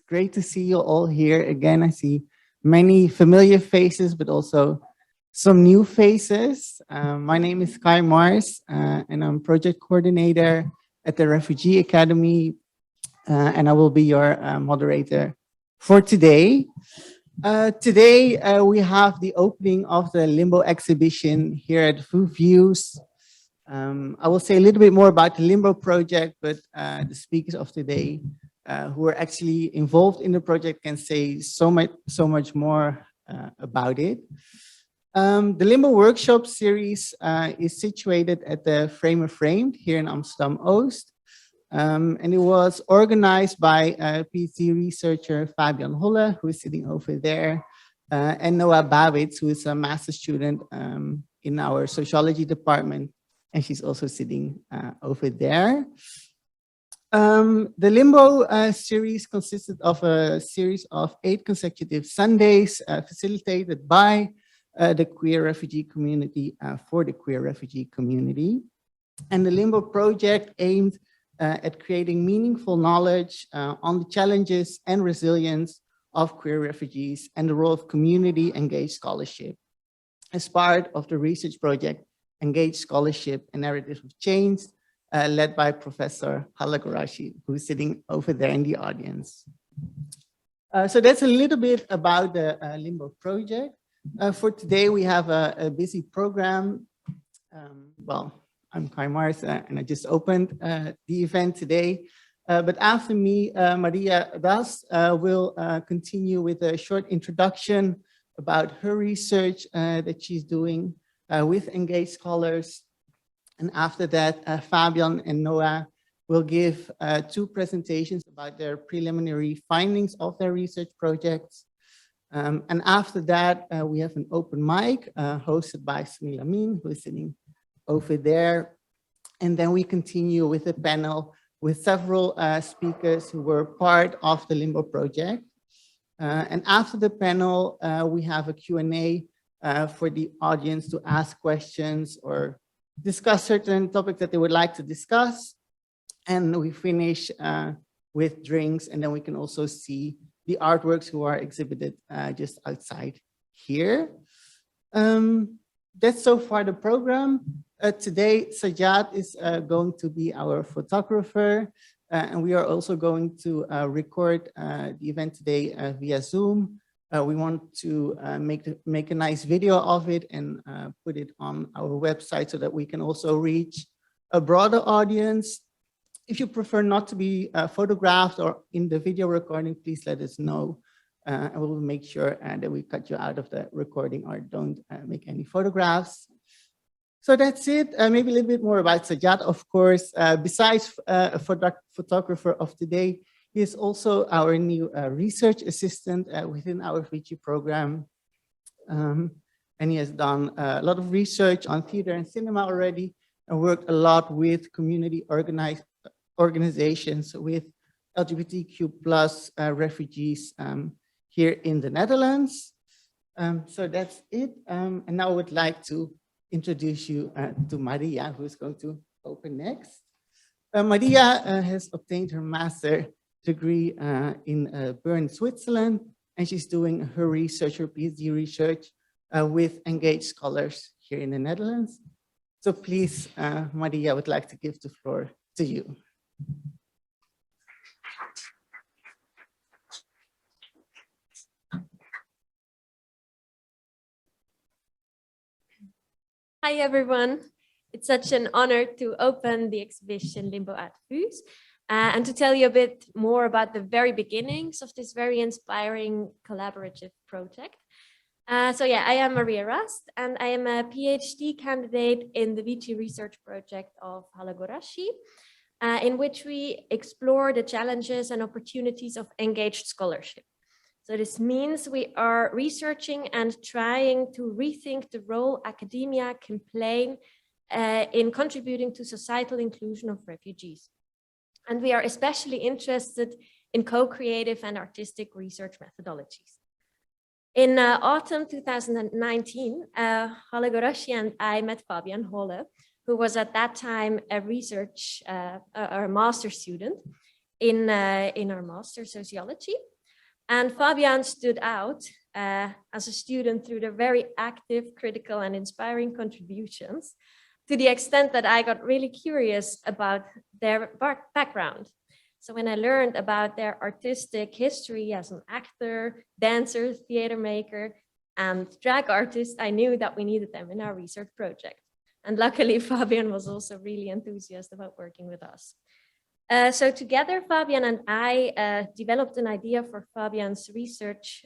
great to see you all here again. I see many familiar faces, but also some new faces. My name is Kai Mars, and I'm project coordinator at the Refugee Academy, and I will be your moderator for today. Today, we have the opening of the Limbo exhibition here at Views. I will say a little bit more about the Limbo project, but the speakers of today who are actually involved in the project can say so much more about it. The Limbo workshop series is situated at the Framer Framed here in Amsterdam Oost. And it was organized by PhD researcher Fabian Holle, who is sitting over there, and Noah Bawits, who is a master's student in our sociology department, and she's also sitting over there. The Limbo series consisted of a series of 8 consecutive Sundays facilitated by the queer refugee community for the queer refugee community. And the Limbo project aimed at creating meaningful knowledge on the challenges and resilience of queer refugees and the role of community-engaged scholarship. As part of the research project, Engaged Scholarship and Narratives of Change, led by Professor Holle, who's sitting over there in the audience. So that's a little bit about the Limbo project. For today, we have a busy program. Well, I'm Kai Mars, and I just opened the event today. But after me, Maria Das will continue with a short introduction about her research that she's doing with engaged scholars. And after that, Fabian and Noah will give 2 presentations about their preliminary findings of their research projects. And after that, we have an open mic hosted by Sunni Lamin, who is sitting over there. And then we continue with a panel with several speakers who were part of the Limbo project. And after the panel, we have a Q&A for the audience to ask questions or discuss certain topics that they would like to discuss. And we finish with drinks, and then we can also see the artworks who are exhibited just outside here. That's so far the program. Today, Sajjad is going to be our photographer, and we are also going to record the event today via Zoom. We want to make a nice video of it and put it on our website so that we can also reach a broader audience. If you prefer not to be photographed or in the video recording, please let us know. And we'll make sure that we cut you out of the recording or don't make any photographs. So that's it. Maybe a little bit more about Sajjad, of course. Besides a photographer of today, he is also our new research assistant within our Vrije program. And he has done a lot of research on theater and cinema already, and worked a lot with community organizations with LGBTQ+ refugees here in the Netherlands. So that's it. And now I would like to introduce you to Maria, who is going to open next. Maria has obtained her master's degree in Bern, Switzerland, and she's doing her research, her PhD research with engaged scholars here in the Netherlands. So please, Maria, I would like to give the floor to you. Hi, everyone. It's such an honor to open the exhibition Limbo at Views and to tell you a bit more about the very beginnings of this very inspiring collaborative project. So yeah, I am Maria Rast, and I am a PhD candidate in the Vrije research project of Holle, in which we explore the challenges and opportunities of engaged scholarship. So this means we are researching and trying to rethink the role academia can play in contributing to societal inclusion of refugees. And we are especially interested in co-creative and artistic research methodologies. In autumn 2019, Holle and I met Fabian Holle, who was at that time a research or a master's student in our master sociology. And Fabian stood out as a student through their very active, critical, and inspiring contributions, to the extent that I got really curious about their background. So when I learned about their artistic history as an actor, dancer, theater maker, and drag artist, I knew that we needed them in our research project. And luckily, Fabian was also really enthusiastic about working with us. So together, Fabian and I developed an idea for Fabian's research,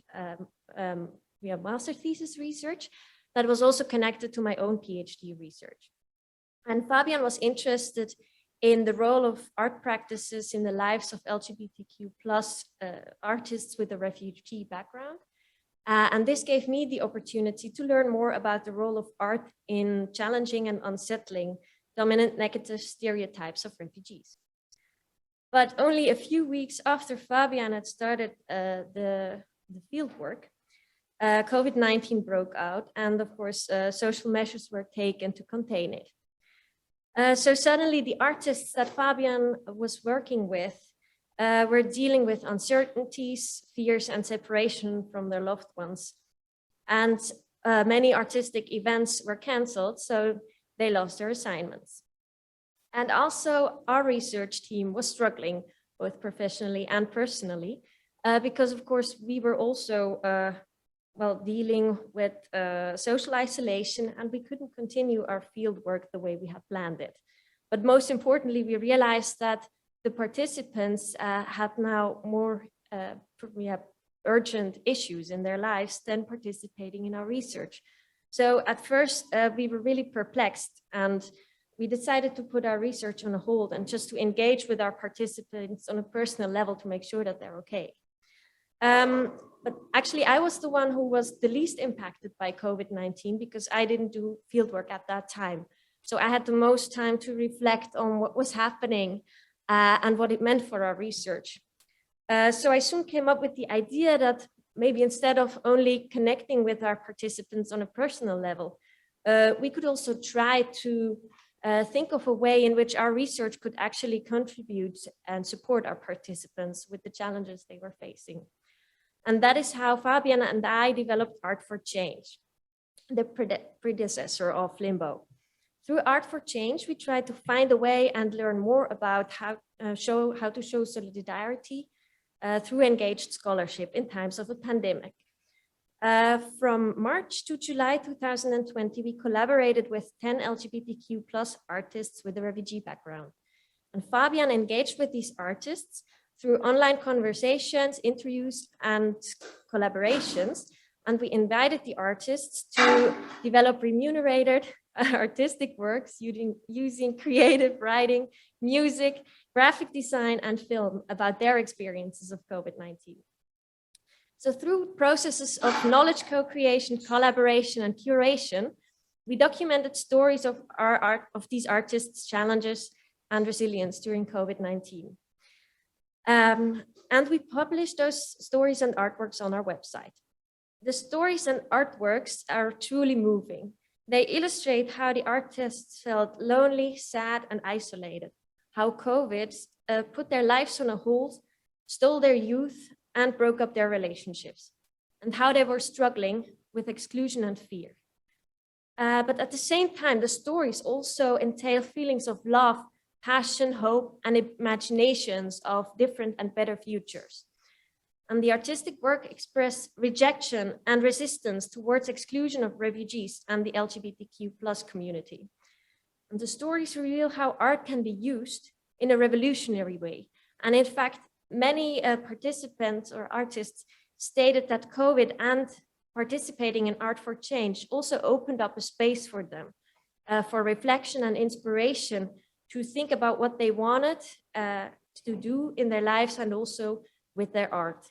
master thesis research, that was also connected to my own PhD research. And Fabian was interested in the role of art practices in the lives of LGBTQ plus artists with a refugee background. And this gave me the opportunity to learn more about the role of art in challenging and unsettling dominant negative stereotypes of refugees. But only a few weeks after Fabian had started the field work, COVID-19 broke out, and of course, social measures were taken to contain it. So suddenly the artists that Fabian was working with were dealing with uncertainties, fears, and separation from their loved ones. And many artistic events were canceled, so they lost their assignments. And also our research team was struggling both professionally and personally because of course we were also dealing with social isolation, and we couldn't continue our field work the way we had planned it. But most importantly, we realized that the participants had now more urgent issues in their lives than participating in our research. So at first we were really perplexed, and we decided to put our research on hold and just to engage with our participants on a personal level to make sure that they're okay. But actually, I was the one who was the least impacted by COVID-19 because I didn't do fieldwork at that time. So I had the most time to reflect on what was happening and what it meant for our research. So I soon came up with the idea that maybe instead of only connecting with our participants on a personal level, we could also try to think of a way in which our research could actually contribute and support our participants with the challenges they were facing. And that is how Fabian and I developed Art for Change, the predecessor of Limbo. Through Art for Change, we tried to find a way and learn more about how to show solidarity through engaged scholarship in times of a pandemic. From March to July 2020, we collaborated with 10 LGBTQ plus artists with a refugee background. And Fabian engaged with these artists through online conversations, interviews, and collaborations. And we invited the artists to develop remunerated artistic works using creative writing, music, graphic design, and film about their experiences of COVID-19. So through processes of knowledge co-creation, collaboration, and curation, we documented stories of these artists' challenges and resilience during COVID-19. And we published those stories and artworks on our website. The stories and artworks are truly moving. They illustrate how the artists felt lonely, sad, and isolated, how COVID put their lives on a hold, stole their youth, and broke up their relationships, and how they were struggling with exclusion and fear. But at the same time, the stories also entail feelings of love, passion, hope, and imaginations of different and better futures. And the artistic work express rejection and resistance towards exclusion of refugees and the LGBTQ plus community. And the stories reveal how art can be used in a revolutionary way. And in fact, many participants or artists stated that COVID and participating in Art for Change also opened up a space for them for reflection and inspiration to think about what they wanted to do in their lives and also with their art.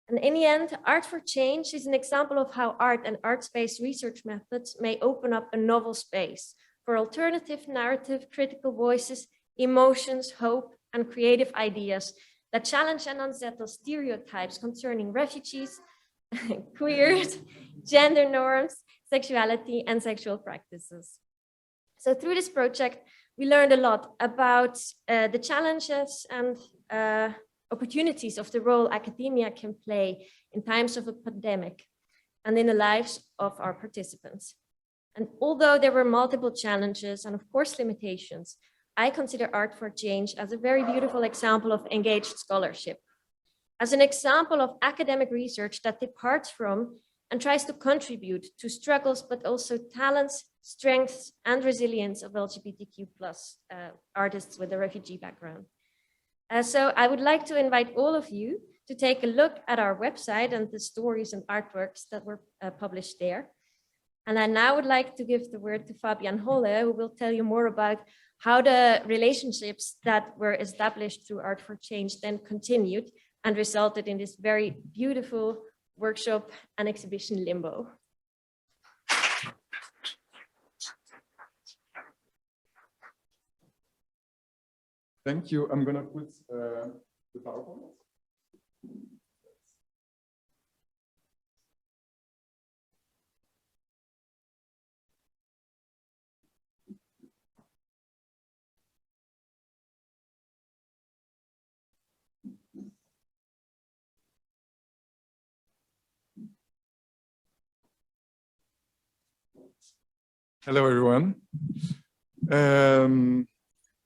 And in the end, Art for Change is an example of how art and art-based research methods may open up a novel space for alternative narrative, critical voices, emotions, hope, and creative ideas that challenge and unsettle stereotypes concerning refugees, queers, gender norms, sexuality, and sexual practices. So through this project, we learned a lot about the challenges and opportunities of the role academia can play in times of a pandemic and in the lives of our participants. And although there were multiple challenges and of course limitations, I consider Art for Change as a very beautiful example of engaged scholarship, as an example of academic research that departs from and tries to contribute to struggles, but also talents, strengths, and resilience of LGBTQ+ artists with a refugee background. So I would like to invite all of you to take a look at our website and the stories and artworks that were published there. And I now would like to give the word to Fabian Holle, who will tell you more about how the relationships that were established through Art for Change then continued and resulted in this very beautiful workshop and exhibition Limbo. Thank you. I'm going to put the PowerPoint. Hello, everyone.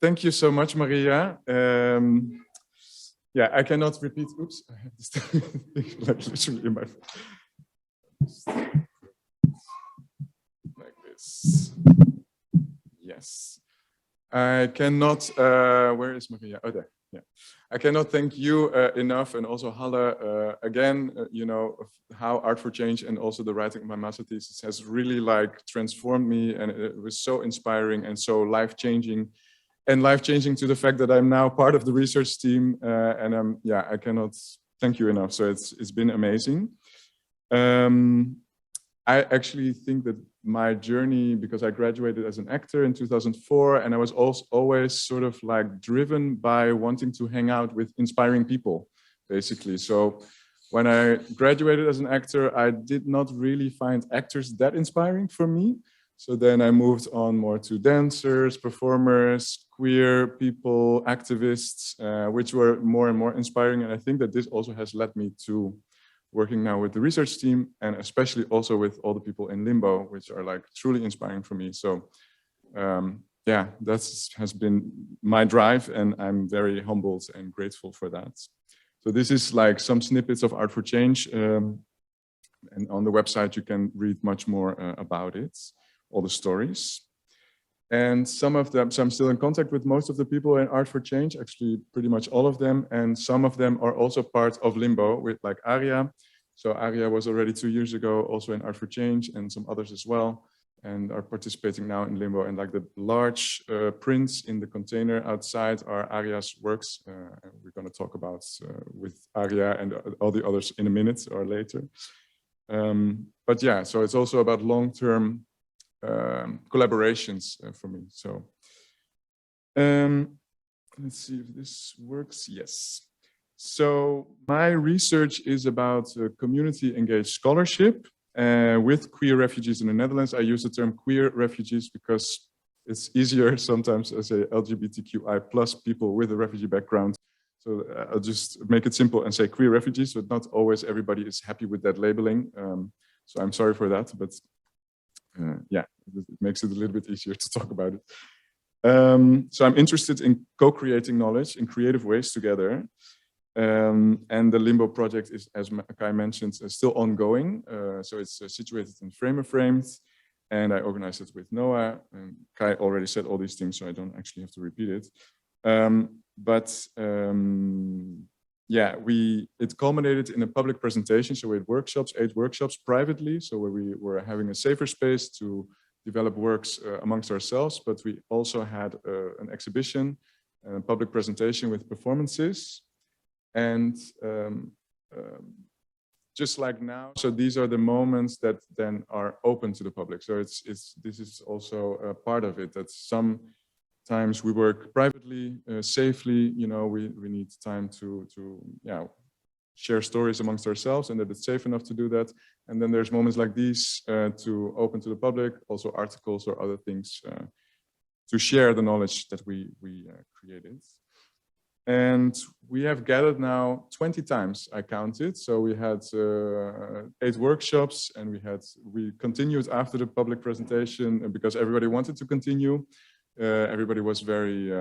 Thank you so much, Maria. Yeah, I cannot repeat. Oops, I have this like literally in my like this. Yes, I cannot. Where is Maria? Oh, there. Yeah, I cannot thank you enough, and also Holle again. You know of how Art for Change and also the writing of my master thesis has really like transformed me, and it was so inspiring and so life-changing. And life-changing to the fact that I'm now part of the research team, and yeah, I cannot thank you enough. So it's been amazing. I actually think that my journey, because I graduated as an actor in 2004, and I was also always sort of like driven by wanting to hang out with inspiring people, basically. So when I graduated as an actor, I did not really find actors that inspiring for me. So then I moved on more to dancers, performers, queer people, activists, which were more and more inspiring. And I think that this also has led me to working now with the research team, and especially also with all the people in Limbo, which are like truly inspiring for me. So yeah, that has been my drive, and I'm very humbled and grateful for that. So this is like some snippets of Art for Change. And on the website, you can read much more about it. All the stories. And some of them, so I'm still in contact with most of the people in Art for Change, actually pretty much all of them. And some of them are also part of Limbo with like Aria. So Aria was already 2 years ago also in Art for Change, and some others as well, and are participating now in Limbo. And like the large prints in the container outside are Aria's works. We're going to talk about with Aria and all the others in a minute or later. But yeah, so it's also about long-term collaborations for me. So let's see if this works. Yes. So my research is about community engaged scholarship with queer refugees in the Netherlands. I use the term queer refugees because it's easier sometimes as a LGBTQI+ people with a refugee background. So I'll just make it simple and say queer refugees, but not always everybody is happy with that labeling. So I'm sorry for that, but yeah, it makes it a little bit easier to talk about it. So I'm interested in co-creating knowledge in creative ways together. And the Limbo project is, as Kai mentioned, still ongoing. So it's situated in Frame of Frames, and I organized it with Noah. And Kai already said all these things, so I don't actually have to repeat it. Yeah, it culminated in a public presentation. So we had workshops, 8 workshops privately. So where we were having a safer space to develop works amongst ourselves, but we also had an exhibition, a public presentation with performances. And just like now, so these are the moments that then are open to the public. So this is also a part of it, that sometimes we work privately, safely, you know, we need time to yeah, share stories amongst ourselves, and that it's safe enough to do that. And then there's moments like these to open to the public, also articles or other things to share the knowledge that we created. And we have gathered now 20 times, I counted. So we had 8 workshops, and we continued after the public presentation because everybody wanted to continue. Everybody was very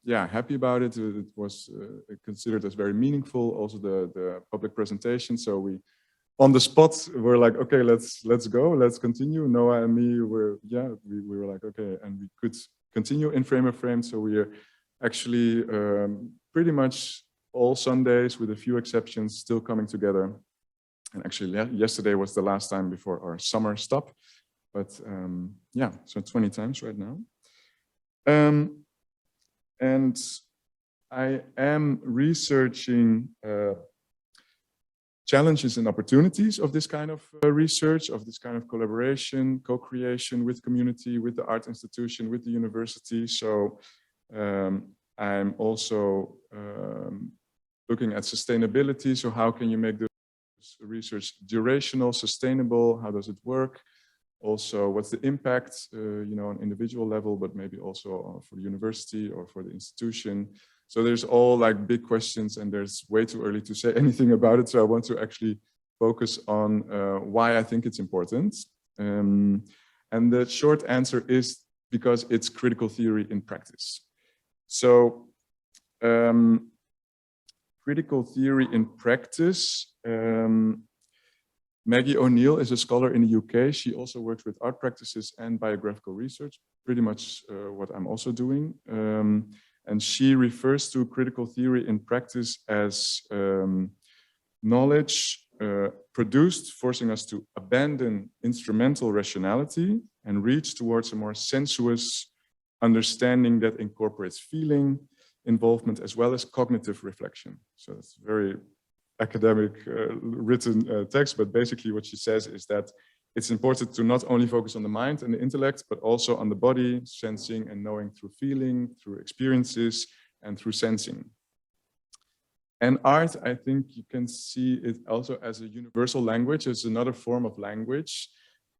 happy about it. It was considered as very meaningful, also the public presentation. So we, on the spot, we're like, okay, let's go, let's continue. Noah and me were we were like, okay, and we could continue in frame of frame. So we are actually pretty much all Sundays, with a few exceptions, still coming together. And actually, yesterday was the last time before our summer stop. But so 20 times right now. And I am researching challenges and opportunities of this kind of research, of this kind of collaboration, co-creation with community, with the art institution, with the university. So I'm also looking at sustainability. So how can you make this research durational, sustainable? How does it work? Also, what's the impact, on individual level, but maybe also for the university or for the institution? So there's all like big questions, and there's way too early to say anything about it. So I want to actually focus on why I think it's important. And the short answer is because it's critical theory in practice. So critical theory in practice, Maggie O'Neill is a scholar in the UK. She also works with art practices and biographical research, pretty much what I'm also doing. And she refers to critical theory in practice as knowledge produced, forcing us to abandon instrumental rationality and reach towards a more sensuous understanding that incorporates feeling, involvement, as well as cognitive reflection. So it's very academic written text, but basically what she says is that it's important to not only focus on the mind and the intellect, but also on the body, sensing and knowing through feeling, through experiences, and through sensing. And art, I think you can see it also as a universal language, as another form of language,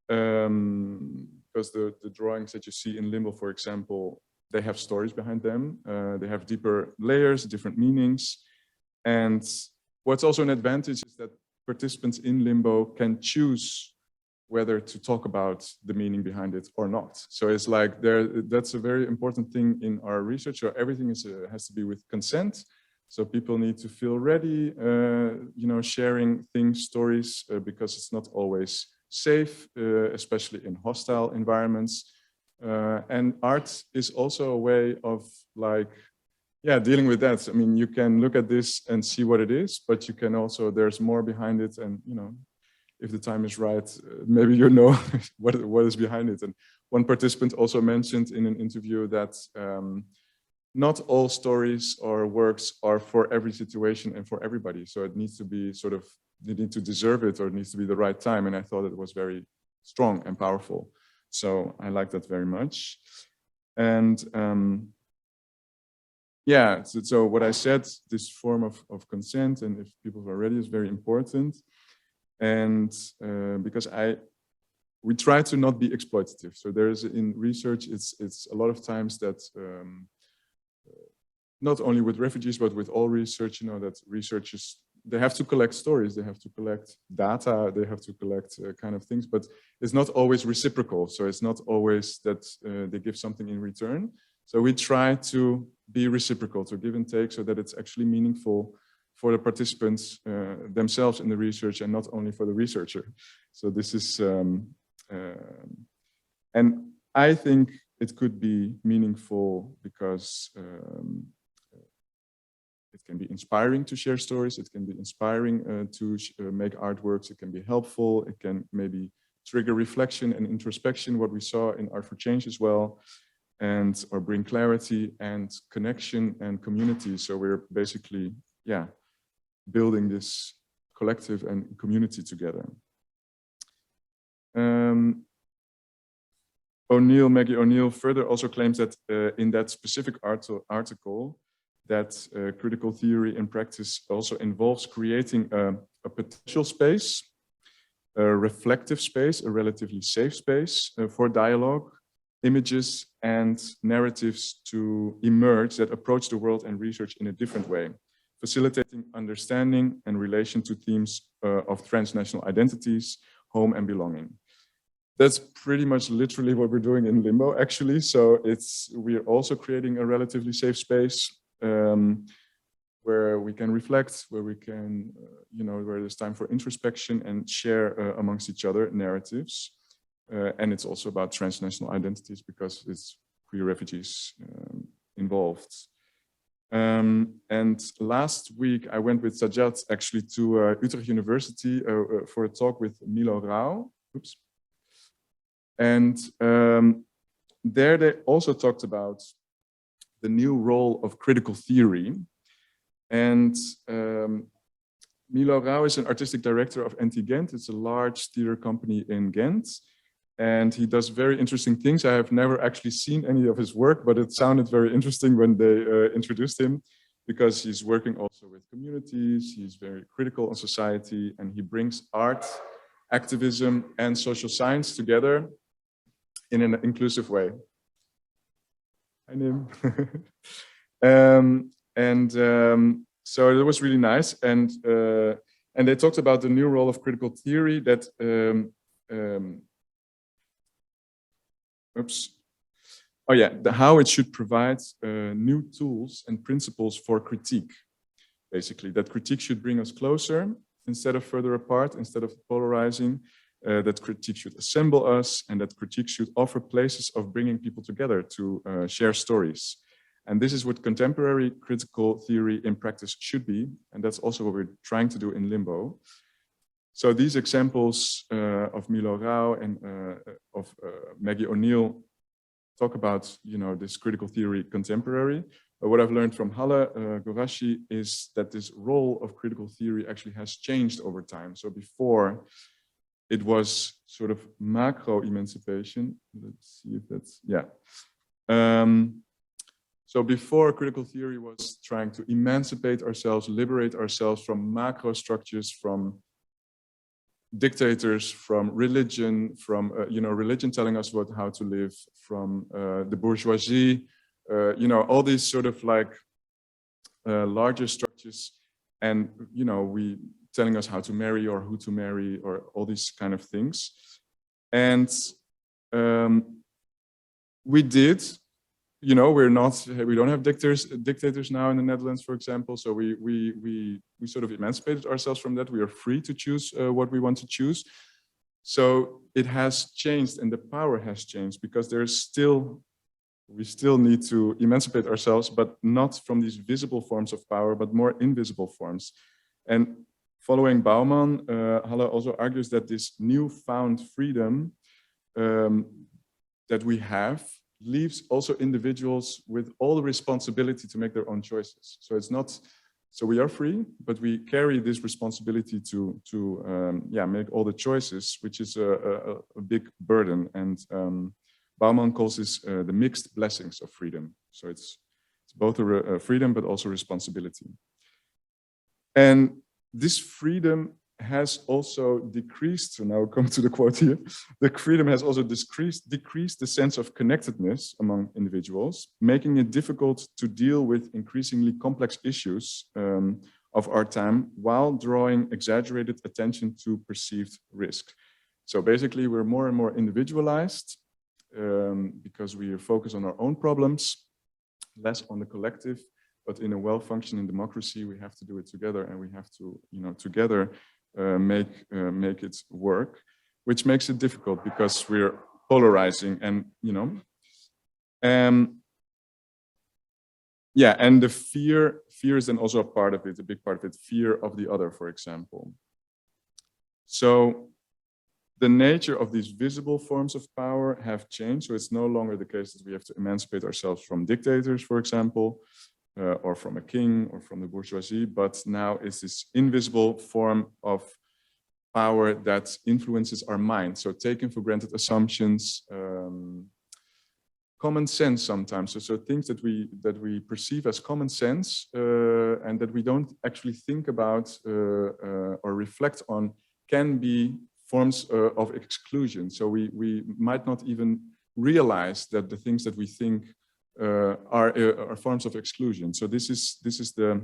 because the drawings that you see in Limbo, for example, they have stories behind them. They have deeper layers, different meanings. And what's also an advantage is that participants in Limbo can choose whether to talk about the meaning behind it or not. So it's like that's a very important thing in our research. So everything has to be with consent. So people need to feel ready, sharing things, stories, because it's not always safe, especially in hostile environments. And art is also a way of dealing with that. I mean, you can look at this and see what it is, but you can also, there's more behind it. And, if the time is right, maybe you know what is behind it. And one participant also mentioned in an interview that not all stories or works are for every situation and for everybody. So it needs to be you need to deserve it, or it needs to be the right time. And I thought it was very strong and powerful. So I like that very much. And so what I said, this form of consent, and if people are ready, is very important. And because we try to not be exploitative. So there is, in research, it's a lot of times that not only with refugees, but with all research, that researchers, they have to collect stories, they have to collect data, they have to collect kind of things, but it's not always reciprocal. So it's not always that they give something in return. So we try to be reciprocal, to give and take, so that it's actually meaningful for the participants themselves in the research, and not only for the researcher. So this is, and I think it could be meaningful because it can be inspiring to share stories. It can be inspiring to make artworks. It can be helpful. It can maybe trigger reflection and introspection, what we saw in Art for Change as well, or bring clarity and connection and community. So we're basically, building this collective and community together. Maggie O'Neill further also claims that in that specific article, that critical theory in practice also involves creating a potential space, a reflective space, a relatively safe space for dialogue, images and narratives to emerge that approach the world and research in a different way, facilitating understanding and relation to themes of transnational identities, home and belonging. That's pretty much literally what we're doing in Limbo, actually. So we're also creating a relatively safe space where we can reflect, where we can, where there's time for introspection and share amongst each other narratives. And it's also about transnational identities because it's queer refugees involved. And last week I went with Sajjad actually to Utrecht University for a talk with Milo Rao. Oops. And there they also talked about the new role of critical theory. And Milo Rao is an artistic director of NT Ghent. It's a large theater company in Ghent. And he does very interesting things. I have never actually seen any of his work, but it sounded very interesting when they introduced him, because he's working also with communities. He's very critical on society, and he brings art, activism, and social science together in an inclusive way. Hi, Nim. So it was really nice. And they talked about the new role of critical theory that how it should provide new tools and principles for critique. Basically, that critique should bring us closer instead of further apart, instead of polarizing. That critique should assemble us, and that critique should offer places of bringing people together to share stories. And this is what contemporary critical theory in practice should be. And that's also what we're trying to do in Limbo. So these examples of Milo Rao and of Maggie O'Neill talk about, this critical theory contemporary. But what I've learned from Holle Gorashi is that this role of critical theory actually has changed over time. So before, it was sort of macro emancipation. Let's see if that's, so before, critical theory was trying to emancipate ourselves, liberate ourselves from macro structures, from dictators, from religion, from religion telling us how to live, from the bourgeoisie, all these sort of like larger structures, and we telling us how to marry or who to marry or all these kind of things. And we did, we don't have dictators now in the Netherlands, for example. So we sort of emancipated ourselves from that. We are free to choose what we want to choose. So it has changed, and the power has changed, because we still need to emancipate ourselves, but not from these visible forms of power, but more invisible forms. And following Bauman, Halle also argues that this newfound freedom that we have leaves also individuals with all the responsibility to make their own choices. So it's not, so we are free, but we carry this responsibility to make all the choices, which is a big burden. And Bauman calls this the mixed blessings of freedom. So it's both a freedom, but also responsibility. And this freedom has also decreased, so now I'll come to the quote here, the freedom has also decreased the sense of connectedness among individuals, making it difficult to deal with increasingly complex issues of our time while drawing exaggerated attention to perceived risk. So basically we're more and more individualized because we focus on our own problems, less on the collective. But in a well-functioning democracy, we have to do it together, and we have to, together make it work, which makes it difficult because we're polarizing, and and the fear is then also a part of it, a big part of it, fear of the other, for example. So the nature of these visible forms of power have changed. So it's no longer the case that we have to emancipate ourselves from dictators, for example, or from a king or from the bourgeoisie, but now it's this invisible form of power that influences our mind. So taking for granted assumptions, common sense sometimes. So things that we perceive as common sense and that we don't actually think about or reflect on can be forms of exclusion. So we might not even realize that the things that we think are forms of exclusion. So this is the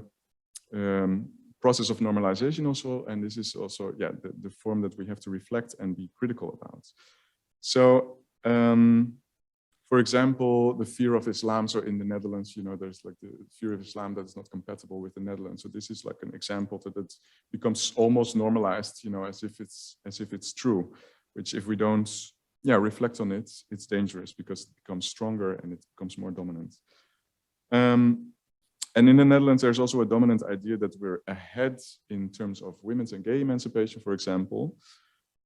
process of normalization also, and this is also the form that we have to reflect and be critical about. So for example, the fear of Islam. So in the Netherlands, you know, there's like the fear of Islam that is not compatible with the Netherlands. So this is like an example that becomes almost normalized, you know, as if it's true, which if we don't reflect on it, it's dangerous because it becomes stronger and it becomes more dominant. And in the Netherlands, there's also a dominant idea that we're ahead in terms of women's and gay emancipation, for example,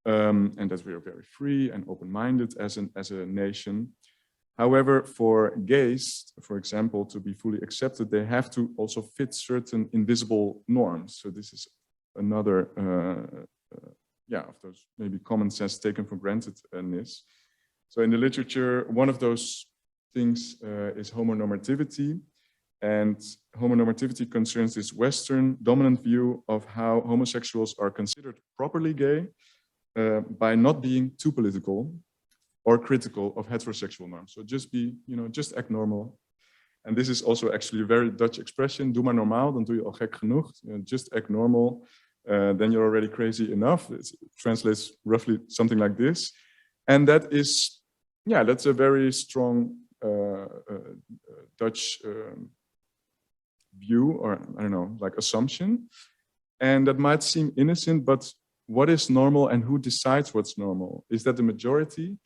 and that we are very free and open-minded as a nation. However, for gays, for example, to be fully accepted, they have to also fit certain invisible norms. So this is another, of those maybe common sense taken for granted in this. So in the literature, one of those things is homonormativity. And homonormativity concerns this Western dominant view of how homosexuals are considered properly gay by not being too political or critical of heterosexual norms. So just be, you know, just act normal. And this is also actually a very Dutch expression, doe maar normaal, dan doe je al gek genoeg. You know, just act normal, then you're already crazy enough. It translates roughly something like this. And that is, that's a very strong Dutch view, or I don't know, like assumption. And that might seem innocent, but what is normal and who decides what's normal? Is that the majority?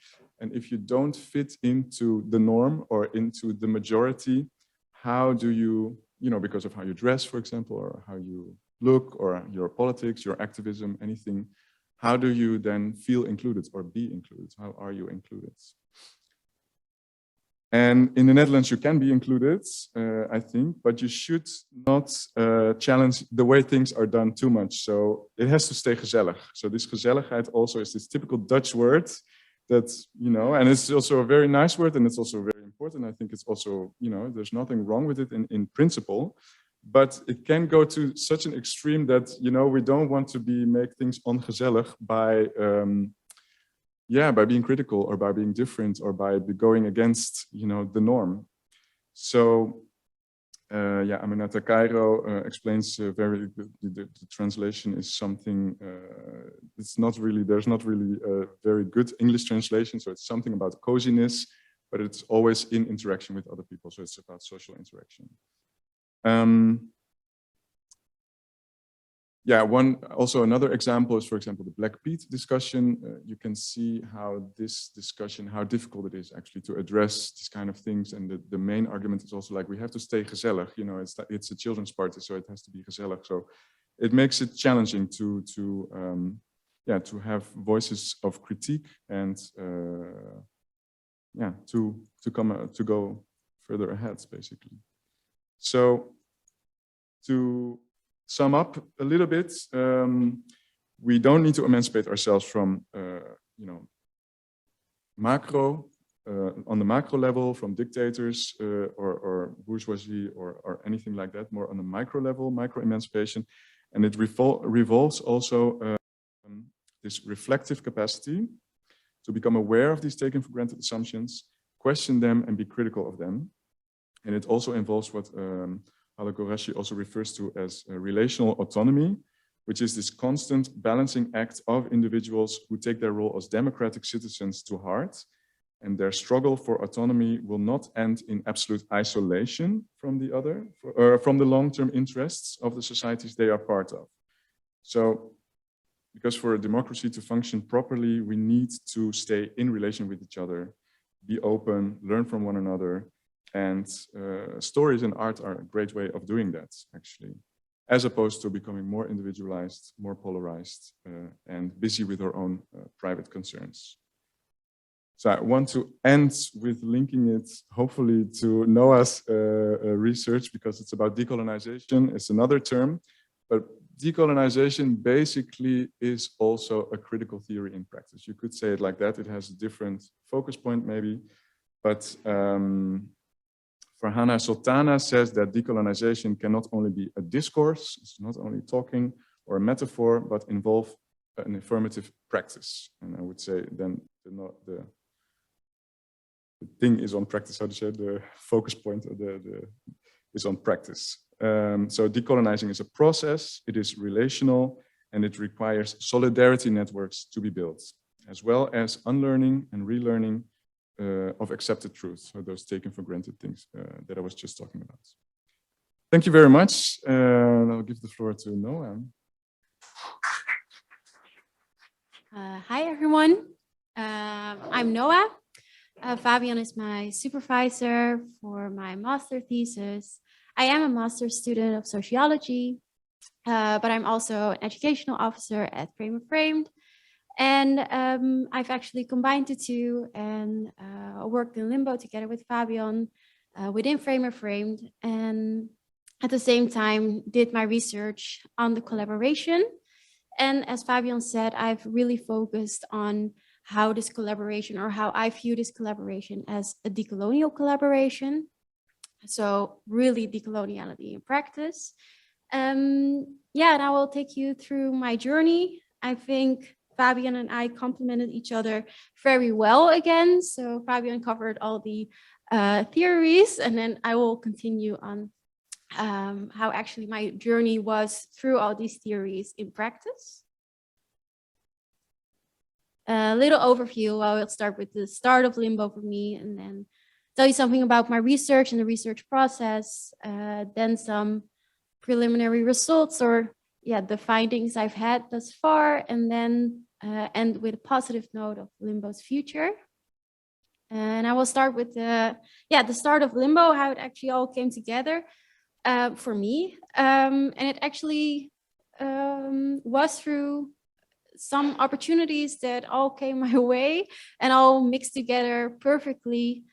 And if you don't fit into the norm or into the majority, how do you, you know, because of how you dress, for example, or how you look, or your politics, your activism, anything, how do you then feel included or be included? How are you included? And in the Netherlands, you can be included, I think, but you should not challenge the way things are done too much. So it has to stay gezellig. So this gezelligheid also is this typical Dutch word that, you know, and it's also a very nice word, and it's also very important. I think it's also, you know, there's nothing wrong with it in principle, but it can go to such an extreme that, you know, we don't want to make things ongezellig by being critical or by being different or by going against, you know, the norm. So, Aminata Cairo explains very good. The translation is something, it's not really, there's not really a very good English translation. So it's something about coziness, but it's always in interaction with other people. So it's about social interaction. Another example is, for example, the Black Pete discussion. You can see how this discussion, how difficult it is actually to address these kind of things. And the main argument is also like, we have to stay gezellig. You know, it's a children's party, so it has to be gezellig. So it makes it challenging to have voices of critique and to go further ahead, basically. So to sum up a little bit, we don't need to emancipate ourselves from, on the macro level, from dictators or bourgeoisie or anything like that, more on a micro level, micro emancipation. And it revolves also this reflective capacity to become aware of these taken for granted assumptions, question them and be critical of them. And it also involves what Haile Gorashi also refers to as relational autonomy, which is this constant balancing act of individuals who take their role as democratic citizens to heart, and their struggle for autonomy will not end in absolute isolation from the other, from the long-term interests of the societies they are part of. So, because for a democracy to function properly, we need to stay in relation with each other, be open, learn from one another. And stories and art are a great way of doing that, actually, as opposed to becoming more individualized, more polarized, and busy with our own private concerns. So I want to end with linking it, hopefully, to Noah's research, because it's about decolonization. It's another term, but decolonization basically is also a critical theory in practice. You could say it like that. It has a different focus point, maybe, but Farhana Sultana says that decolonization can not only be a discourse, it's not only talking or a metaphor, but involve an affirmative practice. And I would say then thing is on practice, how to say, the focus point is on practice. So decolonizing is a process, it is relational, and it requires solidarity networks to be built, as well as unlearning and relearning of accepted truths, so those taken for granted things that I was just talking about. Thank you very much. I'll give the floor to Noah. Hi, everyone. I'm Noah. Fabian is my supervisor for my master thesis. I am a master's student of sociology, but I'm also an educational officer at Frame Framed. And I've actually combined the two and worked in Limbo together with Fabian within Frame Framed. And at the same time, did my research on the collaboration. And as Fabian said, I've really focused on how this collaboration, or how I view this collaboration, as a decolonial collaboration. So really decoloniality in practice. Yeah, and I will take you through my journey. I think Fabian and I complemented each other very well again. So Fabian covered all the theories, and then I will continue on how actually my journey was through all these theories in practice. A little overview. I will start with the start of Limbo for me, and then tell you something about my research and the research process, then some preliminary results, or the findings I've had thus far, and then end with a positive note of Limbo's future. And I will start with the start of Limbo, how it actually all came together for me. And it actually was through some opportunities that all came my way and all mixed together perfectly.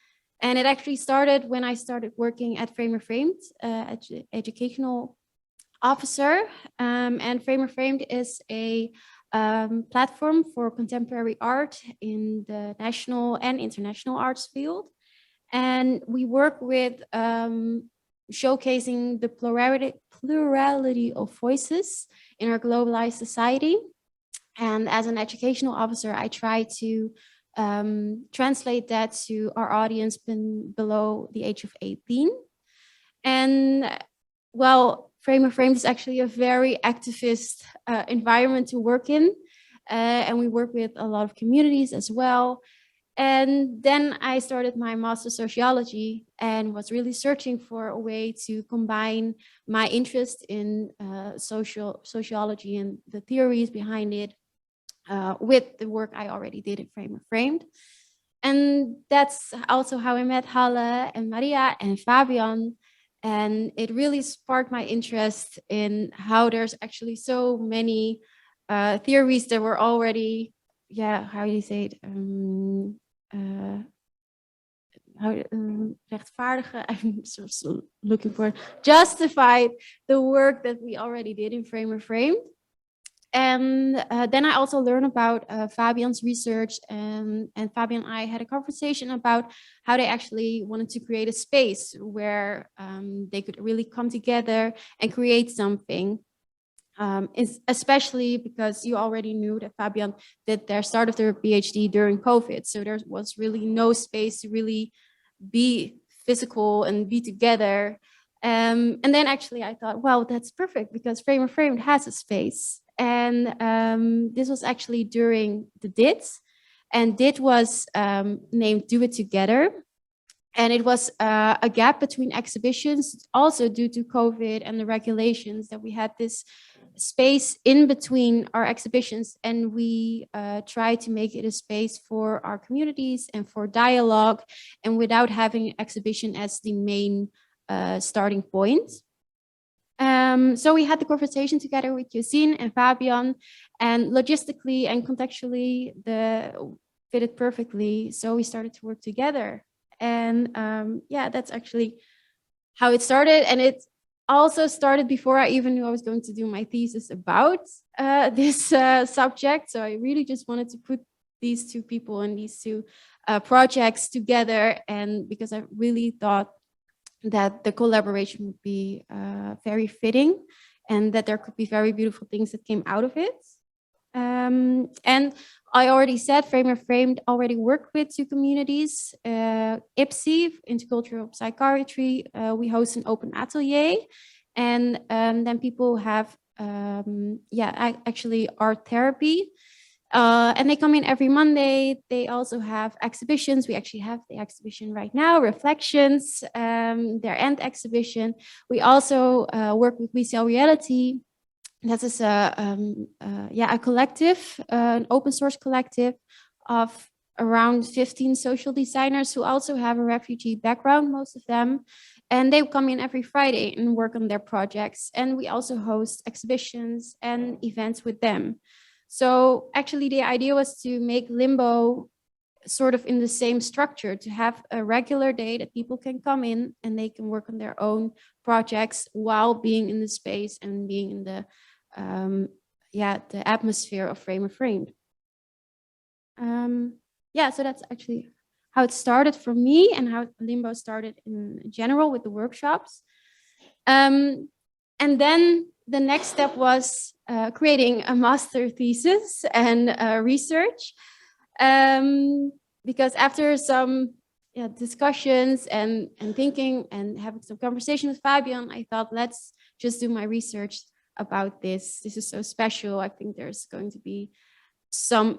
And it actually started when I started working at Frame Framed, educational officer. And Frame Framed is a platform for contemporary art in the national and international arts field. And we work with showcasing the plurality of voices in our globalized society. And as an educational officer, I try to translate that to our audience below the age of 18. And well, Frame Framed is actually a very activist environment to work in. And we work with a lot of communities as well. And then I started my master's sociology and was really searching for a way to combine my interest in sociology and the theories behind it with the work I already did in Frame Framed. And that's also how I met Holle and Maria and Fabian. And it really sparked my interest in how there's actually so many theories that were already, how do you say it? Rechtvaardigen, I'm sort of looking for, justified the work that we already did in Frame Framed. And then I also learned about Fabian's research, and Fabian and I had a conversation about how they actually wanted to create a space where they could really come together and create something. Especially because you already knew that Fabian did their start of their PhD during COVID. So there was really no space to really be physical and be together. And then actually I thought, wow, that's perfect because Frame Framed has a space. And this was actually during the DIT. And DIT was named Do It Together. And it was a gap between exhibitions, also due to COVID and the regulations, that we had this space in between our exhibitions, and we tried to make it a space for our communities and for dialogue, and without having exhibition as the main starting point. So we had the conversation together with Yassine and Fabian, and logistically and contextually, fitted perfectly. So we started to work together. And that's actually how it started. And it also started before I even knew I was going to do my thesis about this subject. So I really just wanted to put these two people and these two projects together. And because I really thought that the collaboration would be very fitting and that there could be very beautiful things that came out of it. And I already said Frame or Framed already worked with two communities, IPSI, Intercultural Psychiatry. We host an open atelier, and then people have, actually art therapy. And they come in every Monday. They also have exhibitions. We actually have the exhibition right now, Reflections, their end exhibition. We also work with We Sell Reality. That is a collective, an open source collective of around 15 social designers who also have a refugee background, most of them. And they come in every Friday and work on their projects. And we also host exhibitions and events with them. So actually the idea was to make Limbo sort of in the same structure, to have a regular day that people can come in and they can work on their own projects while being in the space and being in the atmosphere of Frame or Framed. So that's actually how it started for me and how Limbo started in general with the workshops. And then the next step was creating a master thesis and research. Because after some discussions and thinking and having some conversation with Fabian, I thought, let's just do my research about this. This is so special. I think there's going to be some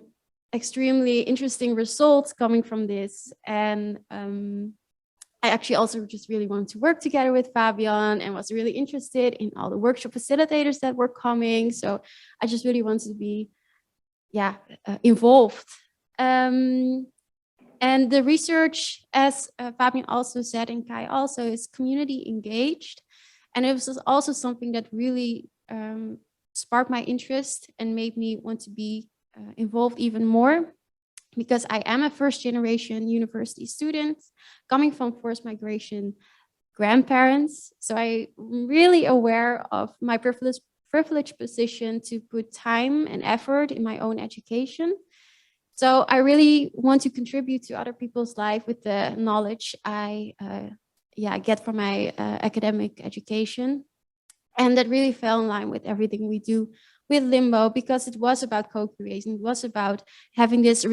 extremely interesting results coming from this. And I actually also just really wanted to work together with Fabian and was really interested in all the workshop facilitators that were coming. So I just really wanted to be involved. And the research, as Fabian also said, and Kai also, is community engaged. And it was also something that really sparked my interest and made me want to be involved even more, because I am a first generation university student coming from forced migration grandparents. So I'm really aware of my privileged position to put time and effort in my own education. So I really want to contribute to other people's life with the knowledge I get from my academic education. And that really fell in line with everything we do with Limbo, because it was about co-creation. It was about having this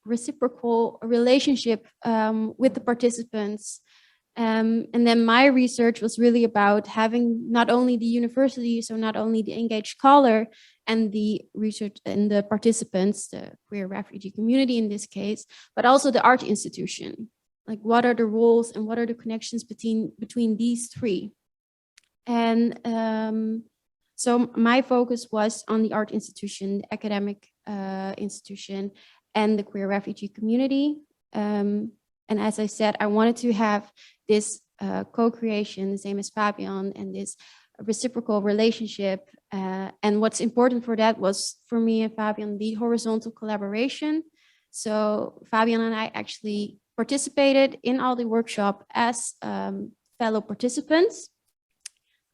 reciprocal relationship with the participants. And then my research was really about having not only the university, so not only the engaged scholar and the research and the participants, the queer refugee community in this case, but also the art institution. Like, what are the roles and what are the connections between these three? And so my focus was on the art institution, the academic institution, and the queer refugee community. And as I said, I wanted to have this co-creation, the same as Fabian, and this reciprocal relationship. And what's important for that was, for me and Fabian, the horizontal collaboration. So Fabian and I actually participated in all the workshop as fellow participants.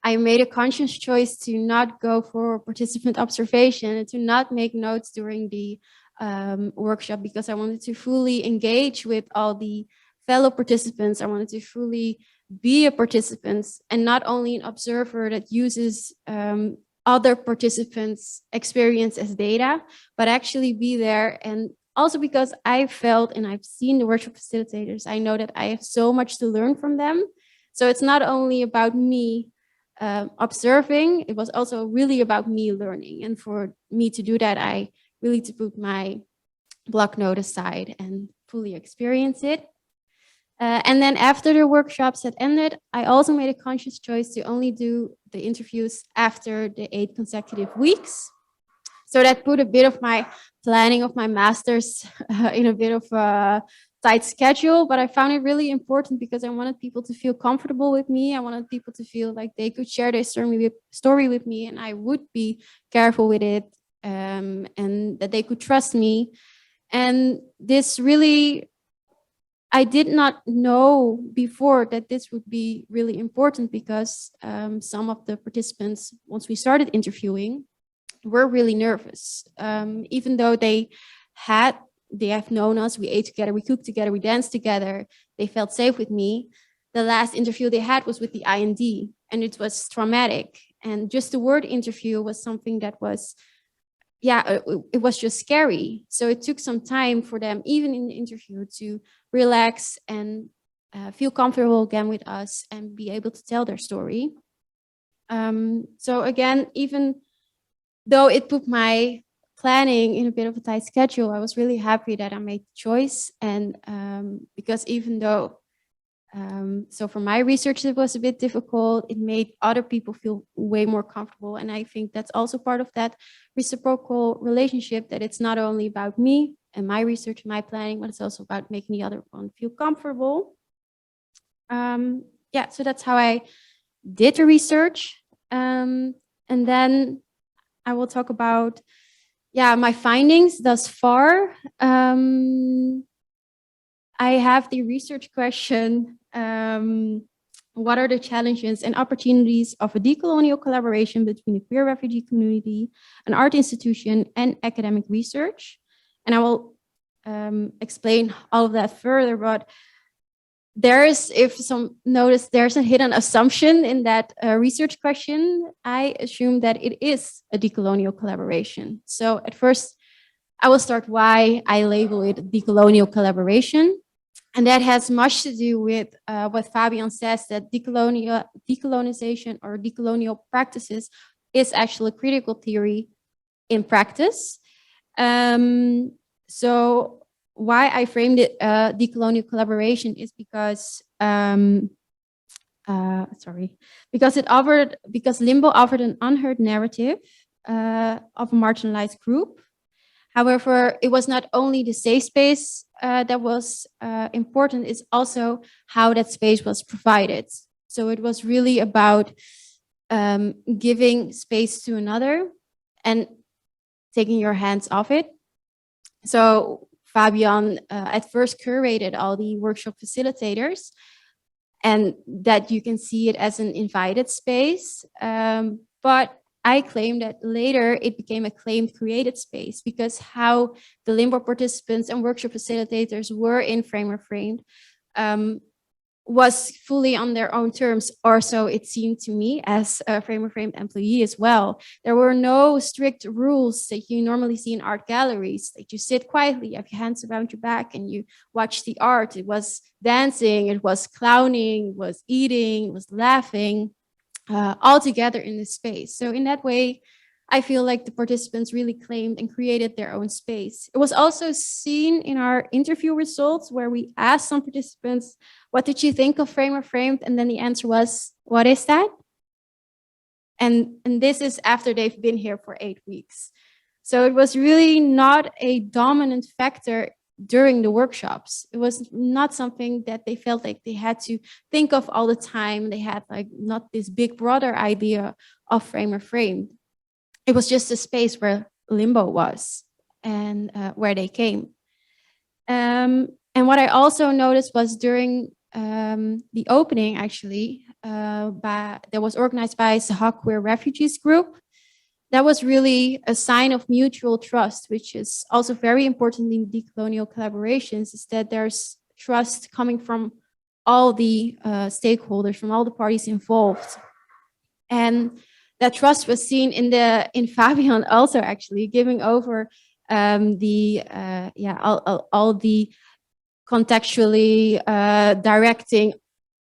I made a conscious choice to not go for participant observation and to not make notes during the workshop, because I wanted to fully engage with all the fellow participants. I wanted to fully be a participant and not only an observer that uses other participants' experience as data, but actually be there. And also because I felt, and I've seen the workshop facilitators, I know that I have so much to learn from them. So it's not only about me observing, it was also really about me learning. And for me to do that, I really to put my block note aside and fully experience it. And then after the workshops had ended, I also made a conscious choice to only do the interviews after the 8 consecutive weeks. So that put a bit of my planning of my master's in a bit of a tight schedule, but I found it really important because I wanted people to feel comfortable with me. I wanted people to feel like they could share their story with me, and I would be careful with it, and that they could trust me. And this really, I did not know before that this would be really important, because some of the participants, once we started interviewing, were really nervous. Even though they have known us, we ate together, we cooked together, we danced together, they felt safe with me. The last interview they had was with the IND, and it was traumatic. And just the word interview was something that was, it was just scary. So it took some time for them, even in the interview, to relax and feel comfortable again with us and be able to tell their story. So again, even though it put my planning in a bit of a tight schedule, I was really happy that I made the choice. And because even though, so for my research, it was a bit difficult, it made other people feel way more comfortable. And I think that's also part of that reciprocal relationship, that it's not only about me and my research and my planning, but it's also about making the other one feel comfortable. Yeah, so that's how I did the research. And then I will talk about, my findings thus far. I have the research question, what are the challenges and opportunities of a decolonial collaboration between the queer refugee community, an art institution, and academic research? And I will explain all of that further, but there is, if some notice, there's a hidden assumption in that research question. I assume that it is a decolonial collaboration. So at first, I will start why I label it decolonial collaboration. And that has much to do with what Fabian says, that decolonization or decolonial practices is actually a critical theory in practice. So why I framed it decolonial collaboration is because because Limbo offered an unheard narrative of a marginalized group. However, it was not only the safe space that was important, it's also how that space was provided. So it was really about giving space to another and taking your hands off it. So Fabian at first curated all the workshop facilitators, and that you can see it as an invited space. But I claim that later it became a claimed created space, because how the Limbo participants and workshop facilitators were in Frame or Framed was fully on their own terms, or so it seemed to me as a Frame or Framed employee as well. There were no strict rules that you normally see in art galleries, that you sit quietly, you have your hands around your back and you watch the art. It was dancing, it was clowning, it was eating, it was laughing, all together in this space. So in that way, I feel like the participants really claimed and created their own space. It was also seen in our interview results, where we asked some participants, what did you think of Frame or Framed? And then the answer was, what is that? And this is after they've been here for 8 weeks. So it was really not a dominant factor during the workshops. It was not something that they felt like they had to think of all the time. They had like not this big broader idea of Frame or Framed. It was just a space where Limbo was and where they came. And what I also noticed was during the opening, actually, that was organized by Sahak Queer Refugees Group. That was really a sign of mutual trust, which is also very important in decolonial collaborations, is that there's trust coming from all the stakeholders, from all the parties involved. And that trust was seen in Fabian also, actually giving over all the contextually directing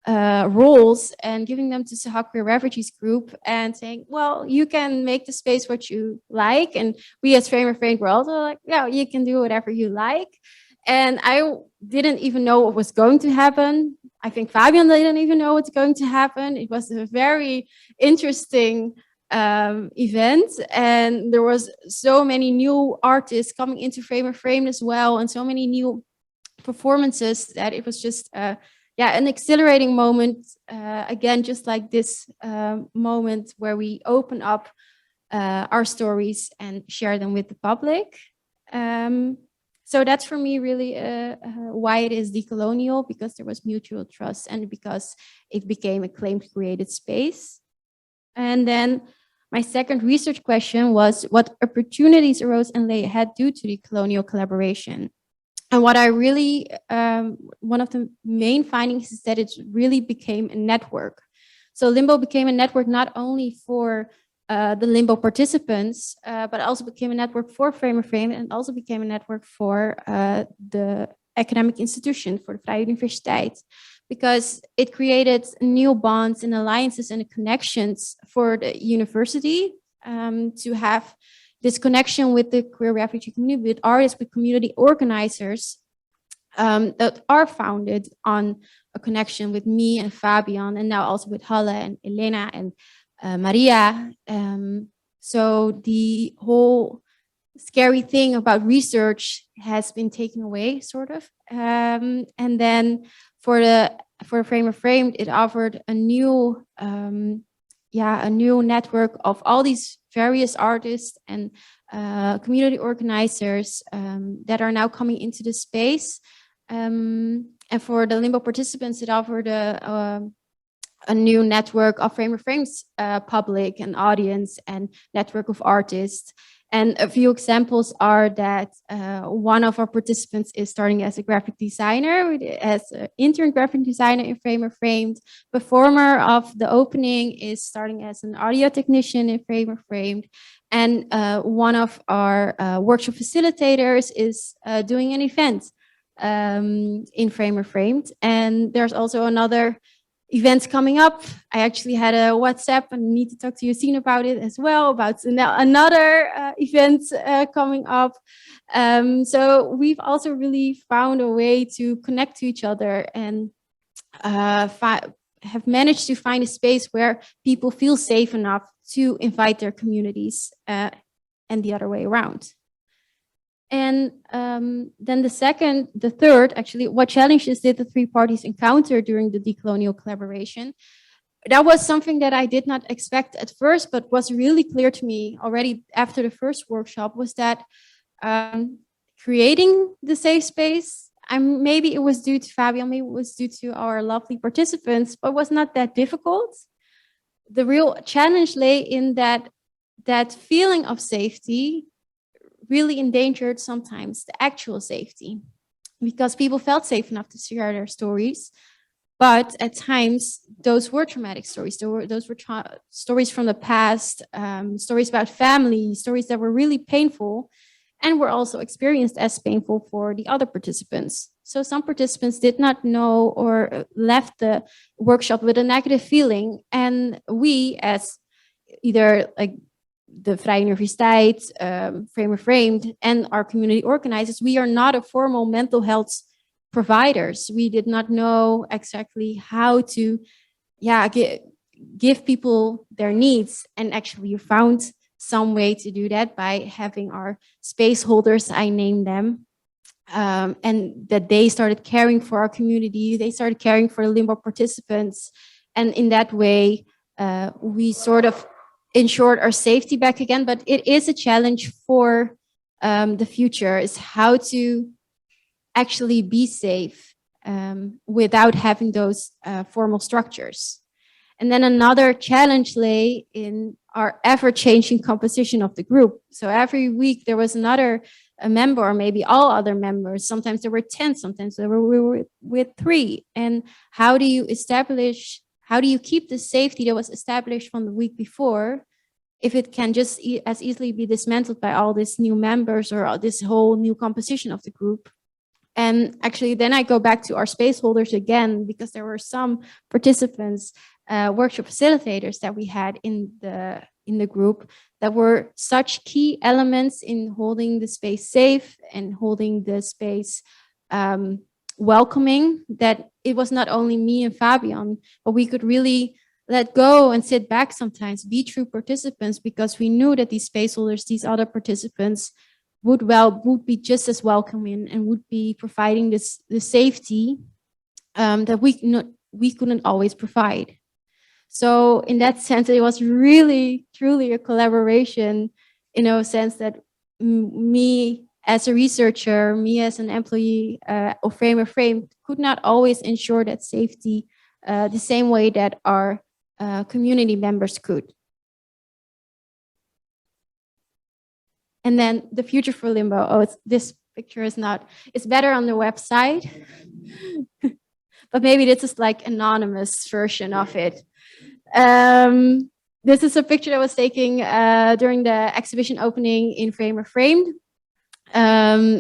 roles and giving them to Sahak Queer Refugees Group and saying, well, you can make the space what you like. And we as Frame or Framed were also like, yeah, you can do whatever you like. And I didn't even know what was going to happen. I think Fabian didn't even know what's going to happen. It was a very interesting event, and there was so many new artists coming into Frame or Framed as well, and so many new performances that it was just an exhilarating moment. Again, just like this moment where we open up our stories and share them with the public. So that's for me really why it is decolonial, because there was mutual trust and because it became a claimed created space. And then my second research question was, what opportunities arose and lay ahead due to decolonial collaboration? And what I really, one of the main findings is that it really became a network. So Limbo became a network not only for the Limbo participants, but also became a network for Frame of Frame, and also became a network for the academic institution, for the Vrije Universiteit, because it created new bonds and alliances and connections for the university to have this connection with the queer refugee community, with artists, with community organizers that are founded on a connection with me and Fabian, and now also with Holle and Elena and Maria. So the whole scary thing about research has been taken away, sort of. And then for Frame of Framed, it offered a new network of all these various artists and community organizers that are now coming into the space. And for the Limbo participants, it offered a new network of Frame of Frames public and audience and network of artists. And a few examples are that one of our participants is starting as a graphic designer, as an intern graphic designer in Frame of Framed. Performer of the opening is starting as an audio technician in Frame of Framed. And one of our workshop facilitators is doing an event in Frame of Framed. And there's also another events coming up. I actually had a WhatsApp and need to talk to Yassine about it as well, about another event coming up. So we've also really found a way to connect to each other and have managed to find a space where people feel safe enough to invite their communities and the other way around. And then the third, actually, what challenges did the three parties encounter during the decolonial collaboration? That was something that I did not expect at first, but was really clear to me already after the first workshop, was that creating the safe space, maybe it was due to Fabian, maybe it was due to our lovely participants, but was not that difficult. The real challenge lay in that feeling of safety really endangered sometimes the actual safety, because people felt safe enough to share their stories. But at times, those were traumatic stories. Those were stories from the past, stories about family, stories that were really painful and were also experienced as painful for the other participants. So some participants did not know or left the workshop with a negative feeling. And we, as either like the Vrije Universiteit, Frame of Framed, and our community organizers, we are not a formal mental health providers. We did not know exactly how to give people their needs. And actually you found some way to do that by having our space holders, I named them, and that they started caring for our community. They started caring for the Limbo participants. And in that way, we sort of ensured our safety back again. But it is a challenge for the future, is how to actually be safe without having those formal structures. And then another challenge lay in our ever-changing composition of the group. So every week there was another member, or maybe all other members. Sometimes there were 10, sometimes we were with 3. And how do you keep the safety that was established from the week before, if it can just as easily be dismantled by all these new members or this whole new composition of the group? And actually, then I go back to our space holders again, because there were some participants, workshop facilitators that we had in the group that were such key elements in holding the space safe and holding the space welcoming, that it was not only me and Fabian, but we could really let go and sit back sometimes, be true participants, because we knew that these space holders, these other participants, would be just as welcoming and would be providing the safety that we couldn't always provide. So in that sense, it was really, truly a collaboration, in a sense that me as a researcher, me as an employee of Frame of Frame, could not always ensure that safety the same way that our community members could. And then the future for Limbo. This picture is not, it's better on the website, but maybe this is like anonymous version of it. The This is a picture that was taken during the exhibition opening in Framer Framed,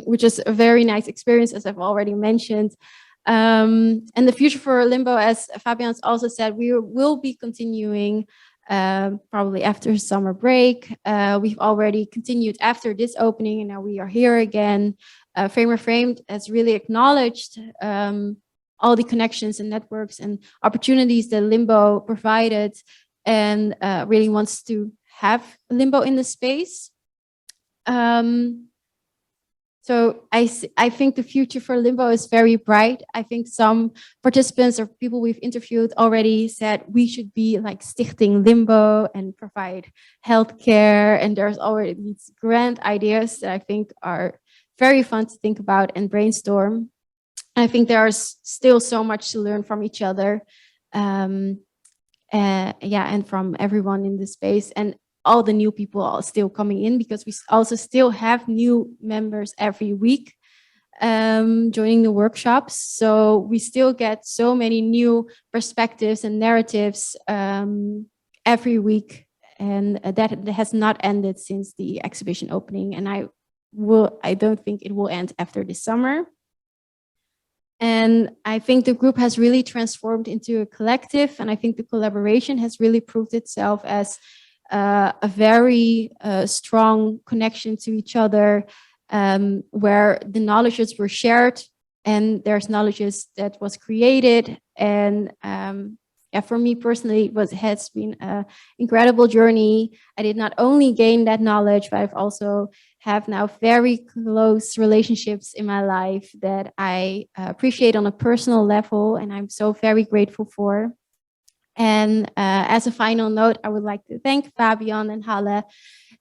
which is a very nice experience, as I've already mentioned. And the future for Limbo, as Fabian's also said, we will be continuing probably after summer break. We've already continued after this opening, and now we are here again. Framer Framed has really acknowledged all the connections and networks and opportunities that Limbo provided, and really wants to have Limbo in the space. So I think the future for Limbo is very bright. I think some participants or people we've interviewed already said we should be like Stichting Limbo and provide healthcare. And there's already these grand ideas that I think are very fun to think about and brainstorm. I think there's still so much to learn from each other. And from everyone in the space, and all the new people are still coming in, because we also still have new members every week joining the workshops. So we still get so many new perspectives and narratives every week, and that has not ended since the exhibition opening. And I don't think it will end after this summer. And I think the group has really transformed into a collective, and I think the collaboration has really proved itself as a very strong connection to each other, where the knowledges were shared and there's knowledges that was created. And for me personally, it has been an incredible journey. I did not only gain that knowledge, but I've also have now very close relationships in my life that I appreciate on a personal level, and I'm so very grateful for. And as a final note, I would like to thank Fabian and Holle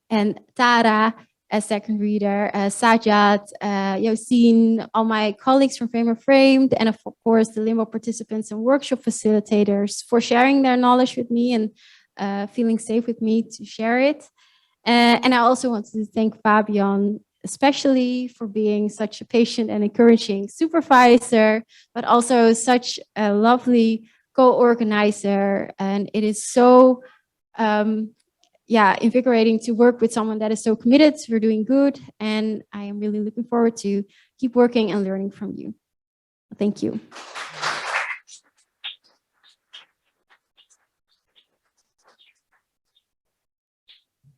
and Tara as second reader, Sajad, Yosin, all my colleagues from Framer Framed, and of course the Limbo participants and workshop facilitators for sharing their knowledge with me and feeling safe with me to share it. And I also want to thank Fabian, especially for being such a patient and encouraging supervisor, but also such a lovely co-organizer. And it is so invigorating to work with someone that is so committed for doing good. And I am really looking forward to keep working and learning from you. Thank you.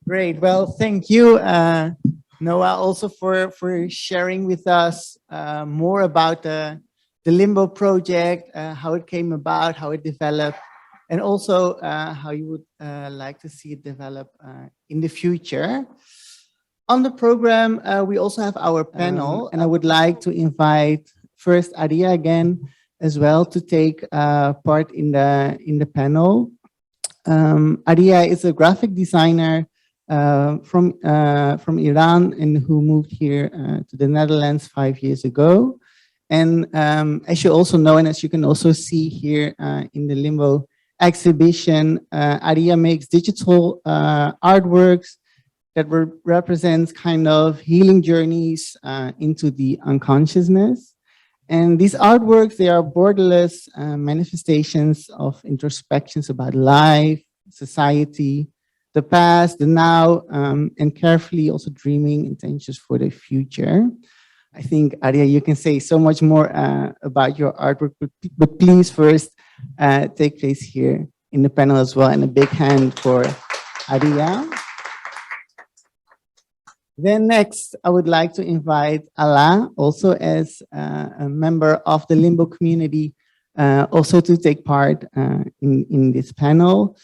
Great. Well, thank you, Noah, also for sharing with us more about the Limbo project, how it came about, how it developed, and also how you would like to see it develop in the future. On the program, we also have our panel, and I would like to invite first Adia again as well to take part in the panel. Adia is a graphic designer from Iran, and who moved here to the Netherlands 5 years ago. And as you also know, and as you can also see here in the Limbo exhibition, Adia makes digital artworks that represents kind of healing journeys into the unconsciousness. And these artworks, they are borderless manifestations of introspections about life, society, the past, the now, and carefully also dreaming intentions for the future. I think, Adia, you can say so much more about your artwork, but please first take place here in the panel as well. And a big hand for Adia. Then next, I would like to invite Alaa, also as a member of the Limbo community, also to take part in this panel.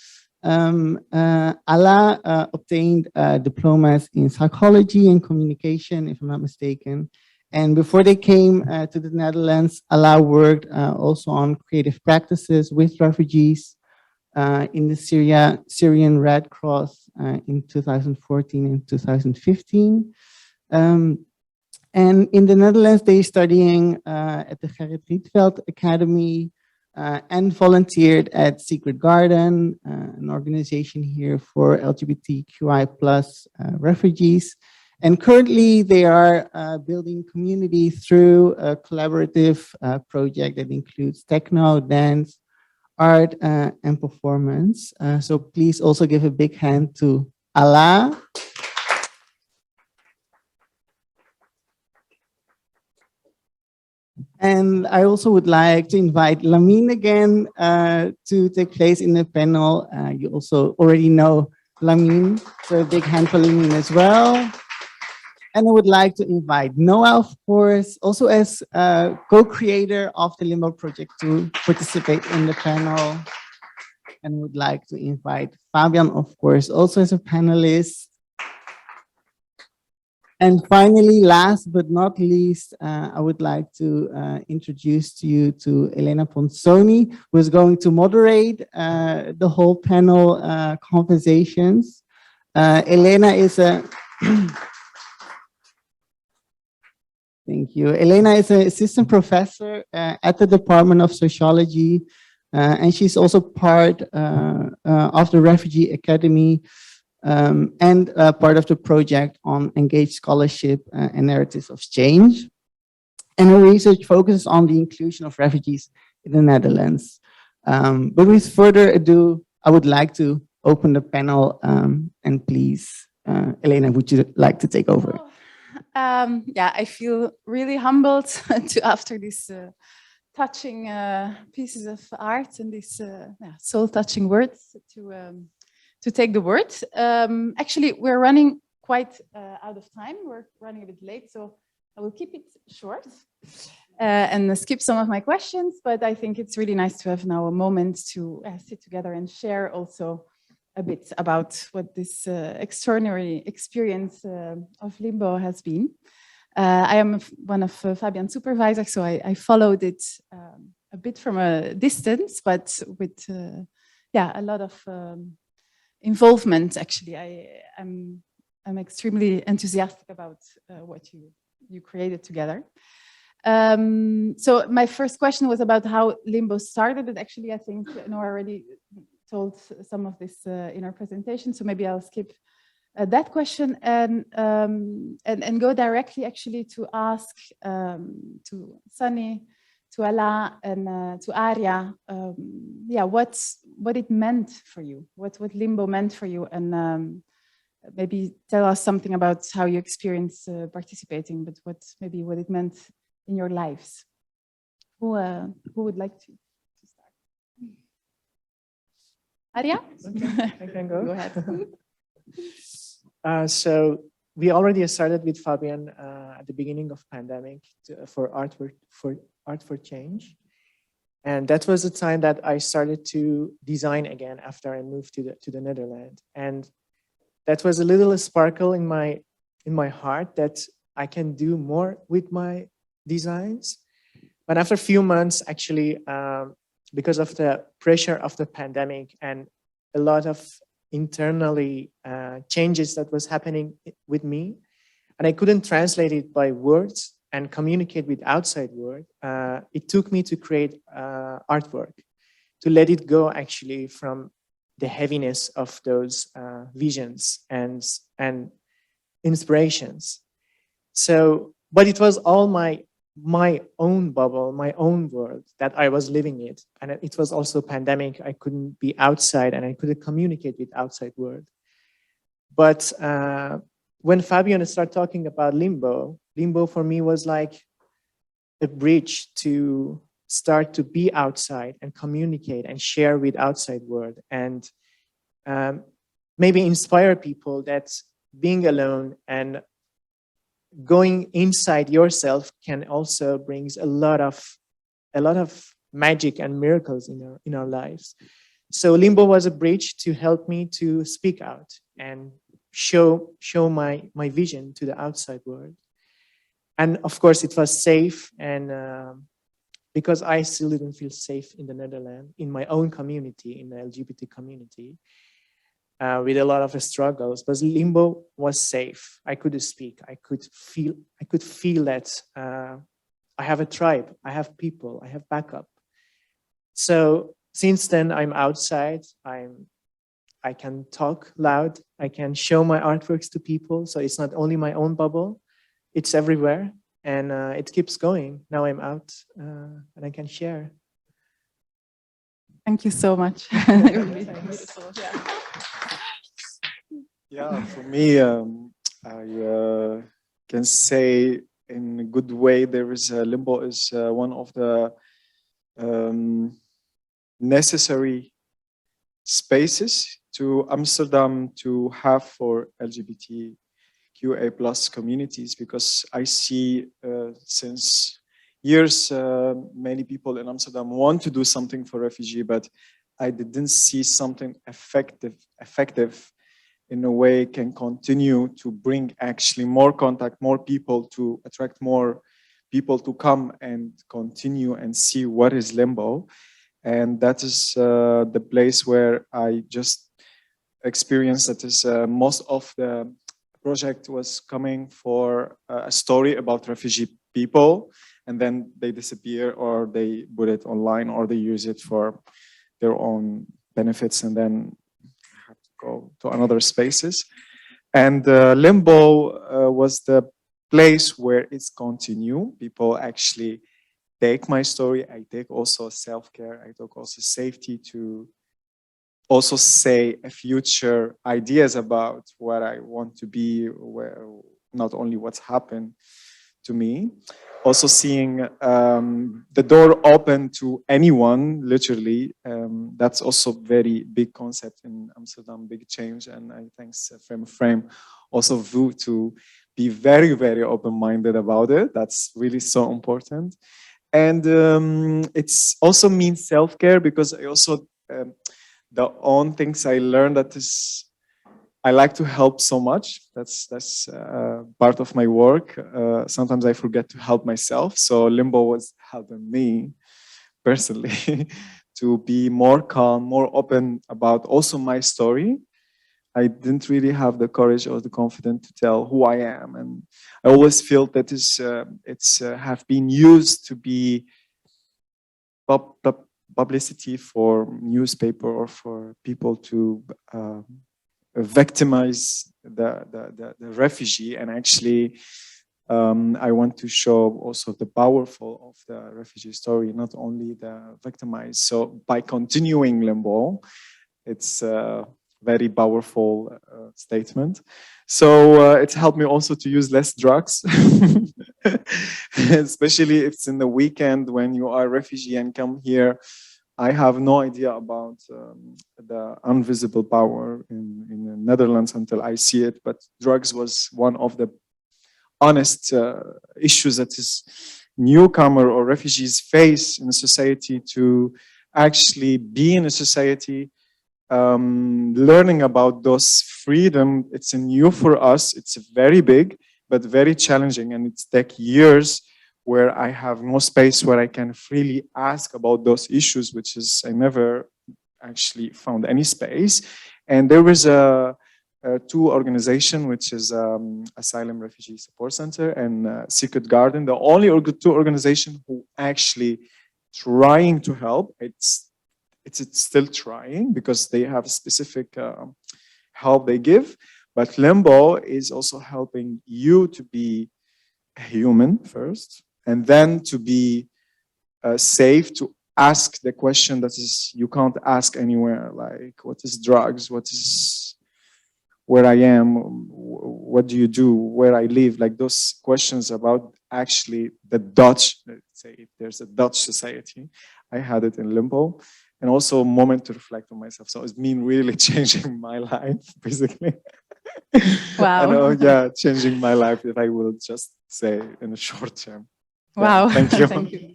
Alaa obtained diplomas in psychology and communication, if I'm not mistaken. And before they came to the Netherlands, Alaa worked also on creative practices with refugees in the Syrian Red Cross in 2014 and 2015. And in the Netherlands, they're studying at the Gerrit Rietveld Academy, and volunteered at Secret Garden, an organization here for LGBTQI+ refugees. And currently they are building community through a collaborative project that includes techno, dance, art and performance. So please also give a big hand to Alaa. And I also would like to invite Lamin again to take place in the panel. You also already know Lamin, so a big hand for Lamin as well. And I would like to invite Noah, of course, also as co-creator of the Limbo project to participate in the panel. And would like to invite Fabian, of course, also as a panelist. And finally, last but not least, I would like to introduce you to Elena Ponzoni, who is going to moderate the whole panel conversations. Elena is a thank you. Elena is an assistant professor at the Department of Sociology, and she's also part of the Refugee Academy and part of the project on engaged scholarship and narratives of change. And her research focuses on the inclusion of refugees in the Netherlands. But with further ado, I would like to open the panel, and please, Elena, would you like to take over? Yeah, I feel really humbled to after these touching pieces of art and these soul-touching words to take the word. Actually, we're running quite out of time. We're running a bit late, so I will keep it short and skip some of my questions. But I think it's really nice to have now a moment to sit together and share also a bit about what this extraordinary experience of Limbo has been. I am one of Fabian's supervisors, so I followed it a bit from a distance, but with a lot of involvement. Actually, I'm extremely enthusiastic about what you created together. So my first question was about how Limbo started, but actually I think Noah already told some of this in our presentation, so maybe I'll skip that question and go directly actually to ask to Sunni, to Alaa, and to Arya, what it meant for you, what Limbo meant for you, and maybe tell us something about how you experience participating, but what it meant in your lives. Who would like to start? Arya? I can go. Go ahead. So we already started with Fabian at the beginning of pandemic for Art for Change. And that was the time that I started to design again after I moved to the Netherlands. And that was a little sparkle in my heart that I can do more with my designs. But after a few months, actually, because of the pressure of the pandemic and a lot of internally changes that was happening with me, and I couldn't translate it by words and communicate with outside world, it took me to create artwork, to let it go actually from the heaviness of those visions and inspirations. So, but it was all my own bubble, my own world that I was living it. And it was also pandemic. I couldn't be outside and I couldn't communicate with outside world. But when Fabian started talking about Limbo for me was like a bridge to start to be outside and communicate and share with outside world and maybe inspire people that being alone and going inside yourself can also brings a lot of magic and miracles in our lives. So Limbo was a bridge to help me to speak out and show my vision to the outside world. And of course it was safe, and because I still didn't feel safe in the Netherlands, in my own community, in the LGBT community, with a lot of struggles, but Limbo was safe. I could speak. I could feel that I have a tribe. I have people. I have backup. So since then, I'm outside. I can talk loud. I can show my artworks to people. So it's not only my own bubble. It's everywhere, and it keeps going. Now I'm out, and I can share. Thank you so much. Really beautiful. Yeah. Yeah, for me, I can say in a good way there is Limbo is one of the necessary spaces to Amsterdam to have for LGBTQA plus communities, because I see since years many people in Amsterdam want to do something for refugee, but I didn't see something effective in a way can continue to bring actually more contact, more people, to attract more people to come and continue and see what is Limbo. And that is the place where I just experienced that is most of the project was coming for a story about refugee people, and then they disappear or they put it online or they use it for their own benefits and then have to go to another spaces. And Limbo was the place where it's continue. People actually take my story. I take also self-care. I take also safety to also say a future ideas about what I want to be, where not only what's happened to me. Also seeing the door open to anyone, literally. That's also very big concept in Amsterdam, big change. And I thanks Frame also Vu to be very, very open-minded about it. That's really so important. And it's also means self-care, because I also, the own things I learned that is, I like to help so much. That's part of my work. Sometimes I forget to help myself. So Limbo was helping me personally to be more calm, more open about also my story. I didn't really have the courage or the confidence to tell who I am, and I always feel that it's have been used to be publicity for newspaper or for people to victimize the refugee. And actually, I want to show also the powerful of the refugee story, not only the victimized. So by continuing Limbo, it's very powerful statement. So it's helped me also to use less drugs, especially if it's in the weekend when you are a refugee and come here. I have no idea about the invisible power in the Netherlands until I see it, but drugs was one of the honest issues that is newcomer or refugees face in society, to actually be in a society. Learning about those freedom, it's a new for us. It's very big, but very challenging, and it's take years where I have no space where I can freely ask about those issues, which is I never actually found any space. And there was two organization, which is Asylum Refugee Support Center and Secret Garden, the only two organizations who actually trying to help. It's still trying because they have specific help they give, but Limbo is also helping you to be a human first, and then to be safe to ask the question that is you can't ask anywhere, like what is drugs, what is where I am, what do you do, where I live, like those questions about actually the Dutch, let's say if there's a Dutch society. I had it in Limbo. And also a moment to reflect on myself. So it's been really changing my life, basically. Wow. Yeah, changing my life, if I will just say in a short term. Wow. Yeah, thank you. Thank you.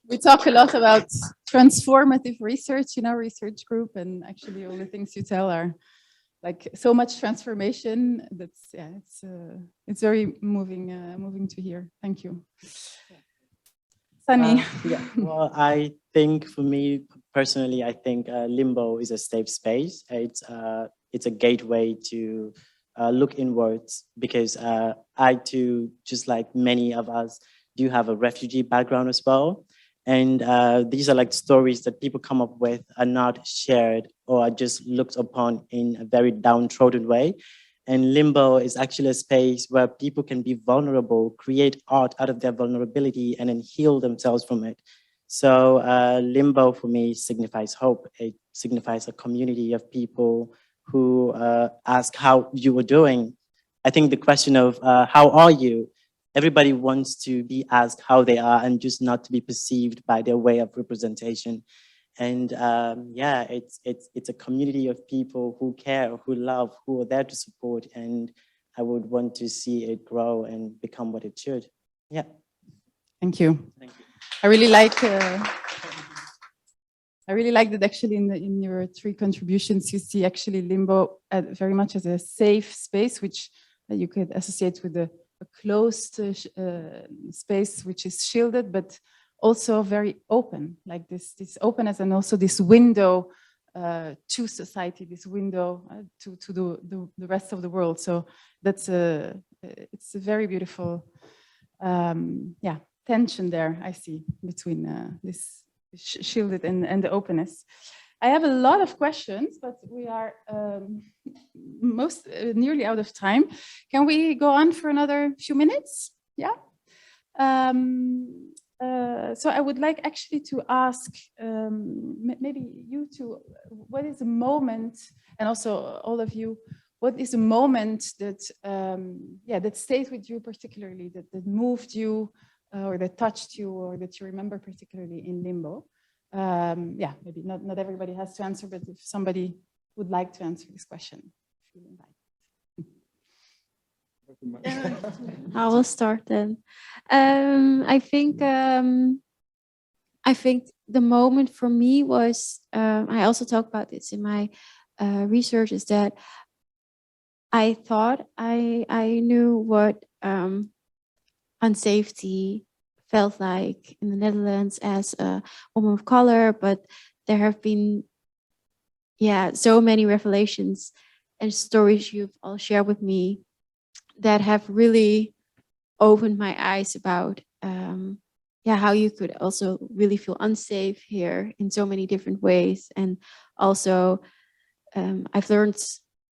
We talk a lot about transformative research in our research group, and actually all the things you tell are like so much transformation. That's it's very moving to hear. Thank you. Sunny. Yeah, well, I think for me personally, I think Limbo is a safe space. It's a gateway to look inwards, because I too, just like many of us, do have a refugee background as well. And these are like stories that people come up with, are not shared or are just looked upon in a very downtrodden way. And Limbo is actually a space where people can be vulnerable, create art out of their vulnerability, and then heal themselves from it. So Limbo for me signifies hope. It signifies a community of people who ask how you were doing. I think the question of how are you? Everybody wants to be asked how they are and just not to be perceived by their way of representation. And yeah, it's a community of people who care, who love, who are there to support. And I would want to see it grow and become what it should. Yeah. Thank you. Thank you. I really like that actually in your three contributions, you see actually Limbo very much as a safe space, which you could associate with a closed space, which is shielded, but also very open, like this openness, and also this window to society, this window to the rest of the world. So that's it's a very beautiful, yeah, tension there I see between this shielded and the openness. I have a lot of questions, but we are nearly out of time. Can we go on for another few minutes? Yeah. So I would like actually to ask maybe you two, what is a moment, and also all of you, what is a moment that yeah, that stayed with you particularly, that moved you or that touched you or that you remember particularly in Limbo? Yeah, maybe not everybody has to answer, but if somebody would like to answer this question, feel invited. I will start then. I think the moment for me was, I also talk about this in my research, is that I thought I knew what unsafety felt like in the Netherlands as a woman of color, but there have been, yeah, so many revelations and stories you've all shared with me that have really opened my eyes about, yeah, how you could also really feel unsafe here in so many different ways. And also, I've learned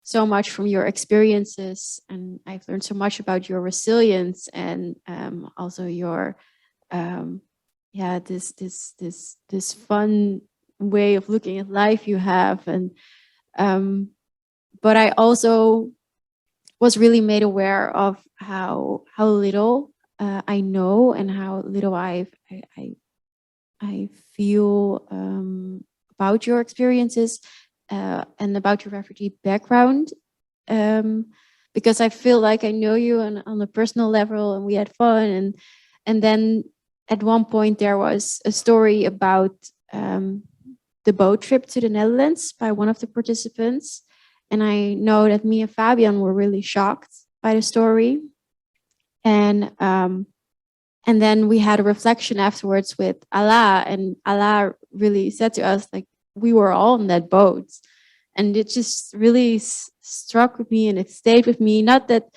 so much from your experiences, and I've learned so much about your resilience and also your yeah, this fun way of looking at life you have. And but I also was really made aware of how little I know and how little I feel about your experiences and about your refugee background, because I feel like I know you on a personal level, and we had fun, and then at one point there was a story about the boat trip to the Netherlands by one of the participants. And I know that me and Fabian were really shocked by the story. And then we had a reflection afterwards with Alaa, and Alaa really said to us, like, we were all on that boat. And it just really struck with me, and it stayed with me. Not that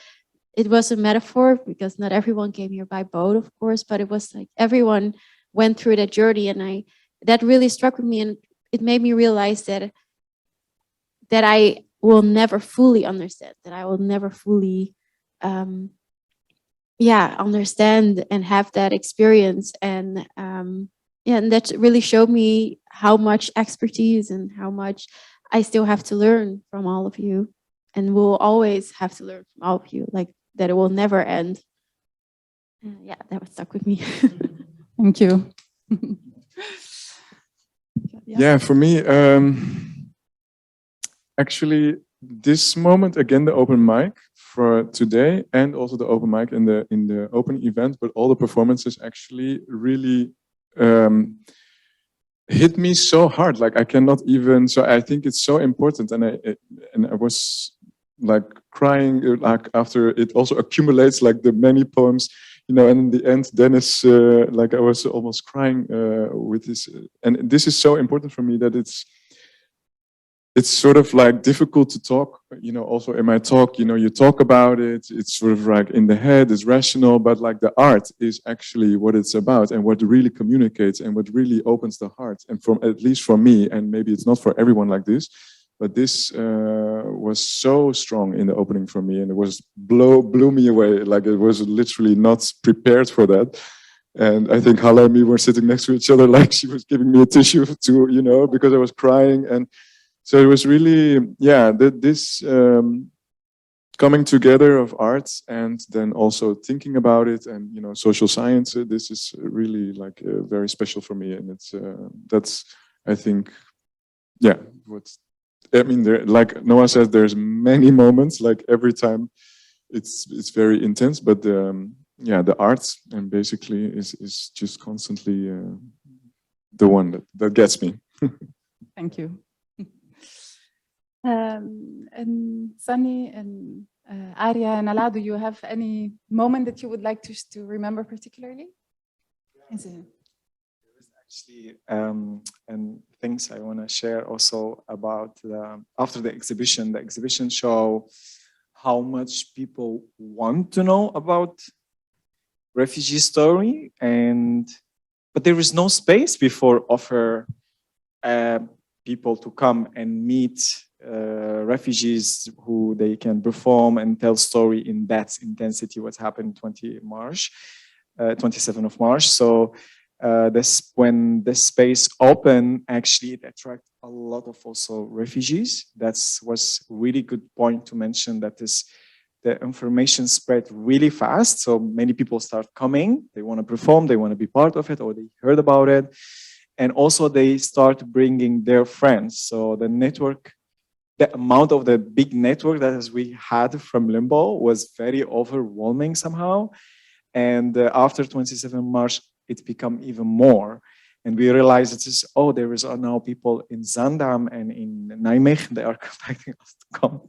it was a metaphor, because not everyone came here by boat, of course, but it was like everyone went through that journey, and that really struck with me, and it made me realize that I will never fully understand, that I will never fully yeah, understand and have that experience. And yeah, and that really showed me how much expertise and how much I still have to learn from all of you, and will always have to learn from all of you, like that it will never end. Yeah, that was stuck with me. Thank you. Yeah, for me, actually, this moment, again, the open mic for today, and also the open mic in the opening event, but all the performances actually really hit me so hard. Like I cannot even. So I think it's so important, and I was like crying like after it also accumulates, like the many poems, you know, and in the end Dennis, like I was almost crying with this, and this is so important for me that it's sort of like difficult to talk, you know, also in my talk, you know, you talk about it, it's sort of like in the head, it's rational, but like the art is actually what it's about and what really communicates and what really opens the heart. And from, at least for me, and maybe it's not for everyone like this, but this was so strong in the opening for me, and it was blew me away. Like it was literally not prepared for that. And I think Holle and me were sitting next to each other, like she was giving me a tissue to, you know, because I was crying. And so it was really, yeah, this coming together of arts and then also thinking about it and, you know, social science. This is really like very special for me. And it's, that's, I think, yeah, what's, I mean, there, like Noah says, there's many moments, like every time it's very intense, but yeah, the arts and basically is just constantly the one that gets me. Thank you. And Sunny and Arya and Alaa, do you have any moment that you would like to remember particularly? Is it? Actually, and things I want to share also about after the exhibition show how much people want to know about refugee story, but there is no space before offer people to come and meet refugees who they can perform and tell story in that intensity what's happened 27th of March. So this, when the space open, actually it attract a lot of also refugees. That's was really good point to mention, that is the information spread really fast. So many people start coming, they want to perform, they want to be part of it, or they heard about it. And also they start bringing their friends. So the network, the amount of the big network that we had from Limbo was very overwhelming somehow. And after 27 March, it became even more. And we realized it is, oh, there is now people in Zandam and in Nijmegen, they are contacting us to come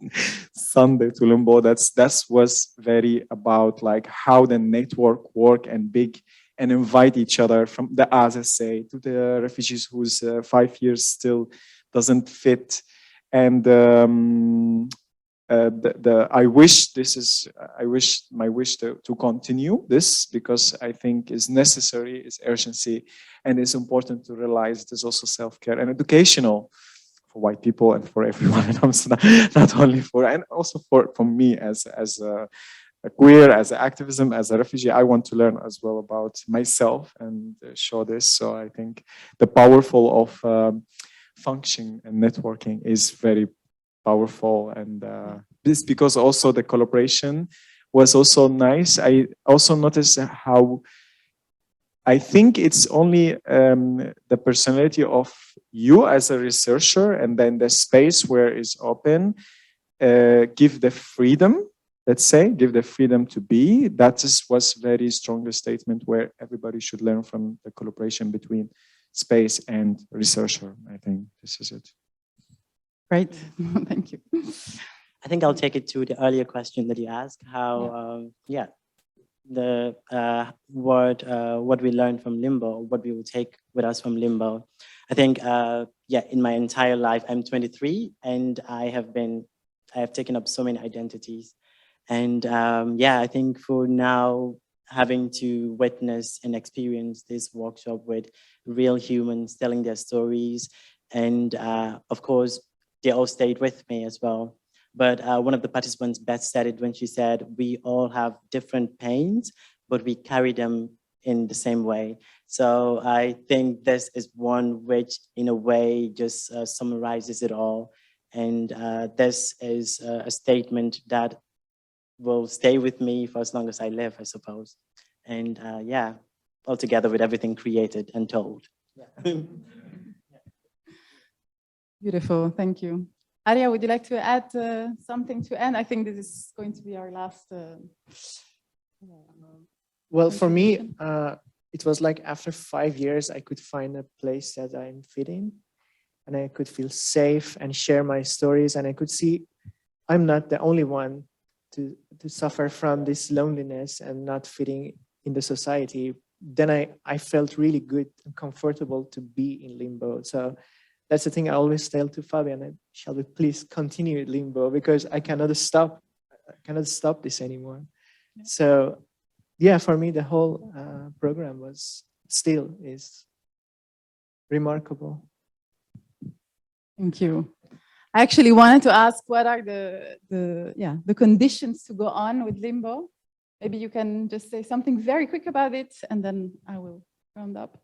Sunday to Limbo. That was very about like how the network work and big, and invite each other from the ASSA to the refugees whose 5 years still doesn't fit. And I wish my wish to continue this, because I think is necessary, is urgency, and it's important to realize it is also self-care and educational for white people and for everyone in Amsterdam, not only for, and also for me as a queer, as an activism, as a refugee. I want to learn as well about myself and show this. So I think the powerful of functioning and networking is very powerful, and this because also the collaboration was also nice. I also noticed how I think it's only the personality of you as a researcher, and then the space where it's open, give the freedom. Let's say, give the freedom to be. That was very strong statement where everybody should learn from the collaboration between space and researcher. I think this is it. Great, thank you. I think I'll take it to the earlier question that you asked, how, what we learned from Limbo, what we will take with us from Limbo. I think, in my entire life, I'm 23, and I have taken up so many identities. And I think for now, having to witness and experience this workshop with real humans telling their stories, and of course, they all stayed with me as well. But one of the participants best said it when she said, we all have different pains, but we carry them in the same way. So I think this is one which in a way just summarizes it all. And this is a statement that will stay with me for as long as I live, I suppose. And all together with everything created and told. Yeah. Beautiful, thank you. Arya, would you like to add something to end? I think this is going to be our last. Well, for me, it was like after 5 years, I could find a place that I'm fitting, and I could feel safe and share my stories, and I could see I'm not the only one to suffer from this loneliness and not fitting in the society. Then I felt really good and comfortable to be in Limbo. So that's the thing I always tell to Fabian, shall we please continue Limbo, because I cannot stop this anymore. Yeah. So yeah, for me, the whole program is remarkable. Thank you. I actually wanted to ask what are the conditions to go on with Limbo. Maybe you can just say something very quick about it, and then I will round up.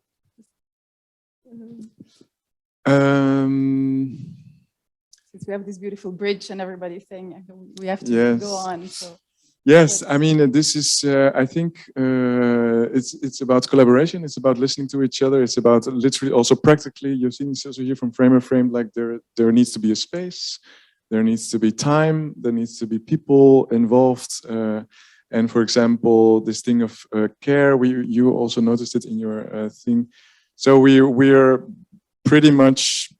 Since we have this beautiful bridge and everybody's saying we have to go on. So. Yes, I mean, this is, I think it's about collaboration. It's about listening to each other. It's about literally also practically, you've seen this also here from Frame, like there needs to be a space, there needs to be time, there needs to be people involved. And for example, this thing of care, you also noticed it in your thing. So we're pretty much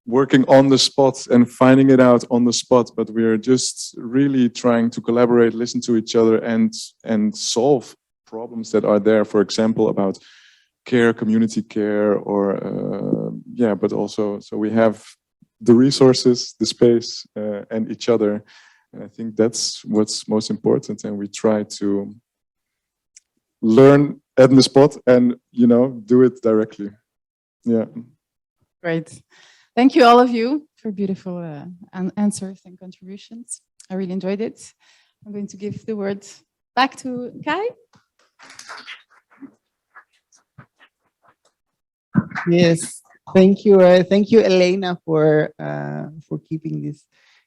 working on the spot and finding it out on the spot, but we're just really trying to collaborate, listen to each other, and solve problems that are there. For example, about care, community care, or yeah, but also so we have the resources, the space, and each other. And I think that's what's most important. And we try to learn at the spot and do it directly. Yeah. Great. Thank you, all of you, for beautiful answers and contributions. I really enjoyed it. I'm going to give the word back to Kai. Yes, thank you, Elena, for keeping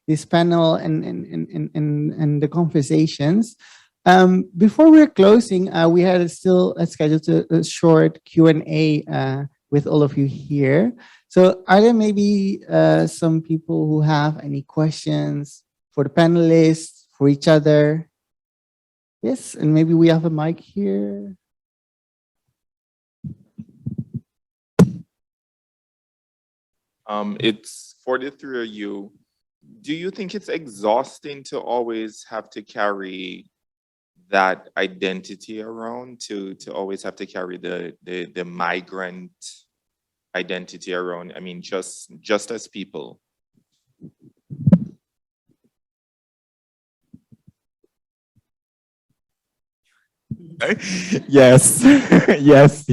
this panel and the conversations. Before we're closing, we had still scheduled a short Q&A with all of you here. So are there maybe some people who have any questions for the panelists, for each other? Yes, and maybe we have a mic here. It's for the three of you. Do you think it's exhausting to always have to carry that identity around, to always have to carry the migrant identity around? I mean, just as people. Yes, yes.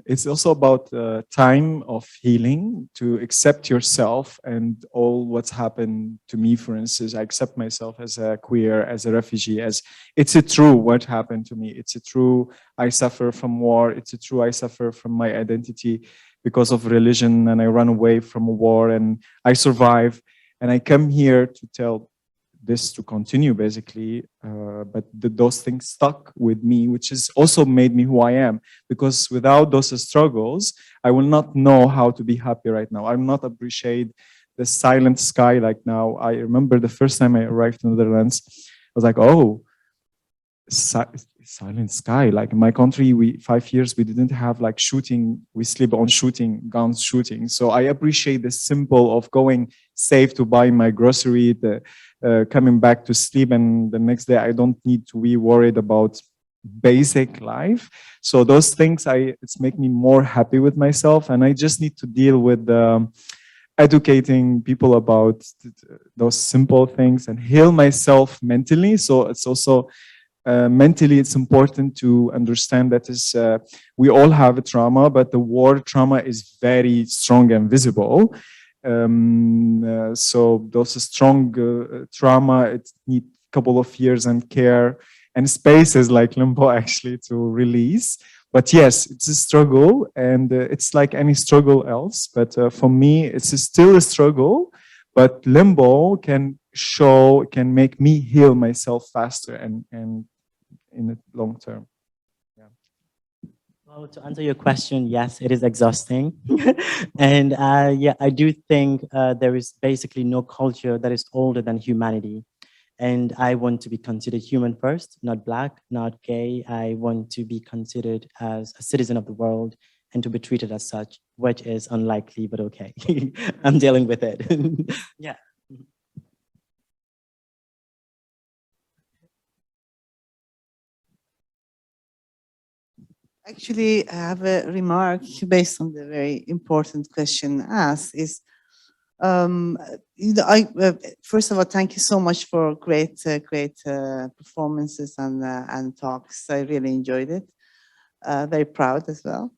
It's also about time of healing, to accept yourself and all what's happened to me. For instance, I accept myself as a queer, as a refugee, as it's a true what happened to me. It's a true I suffer from war. It's a true I suffer from my identity because of religion, and I run away from a war and I survive. And I come here to tell this to continue, basically, but those things stuck with me, which has also made me who I am, because without those struggles, I will not know how to be happy right now. I will not appreciate the silent sky like now. I remember the first time I arrived in the Netherlands, I was like, oh, silent sky. Like in my country, 5 years, we didn't have like shooting, we sleep on shooting, guns shooting. So I appreciate the simple of going safe to buy my grocery, coming back to sleep, and the next day I don't need to be worried about basic life. So those things, it's make me more happy with myself, and I just need to deal with educating people about those simple things and heal myself mentally. So it's also mentally, it's important to understand that we all have a trauma, but the war trauma is very strong and visible. So those strong trauma, it needs a couple of years and care and spaces like Limbo actually to release. But yes, it's a struggle, and it's like any struggle else. But for me, it's still a struggle. But Limbo can make me heal myself faster and in the long term. Well, to answer your question, yes, it is exhausting. And yeah, I do think there is basically no culture that is older than humanity. And I want to be considered human first, not Black, not gay. I want to be considered as a citizen of the world and to be treated as such, which is unlikely, but okay. I'm dealing with it. Yeah. Actually, I have a remark based on the very important question asked. First of all, thank you so much for great performances and talks. I really enjoyed it. Very proud as well.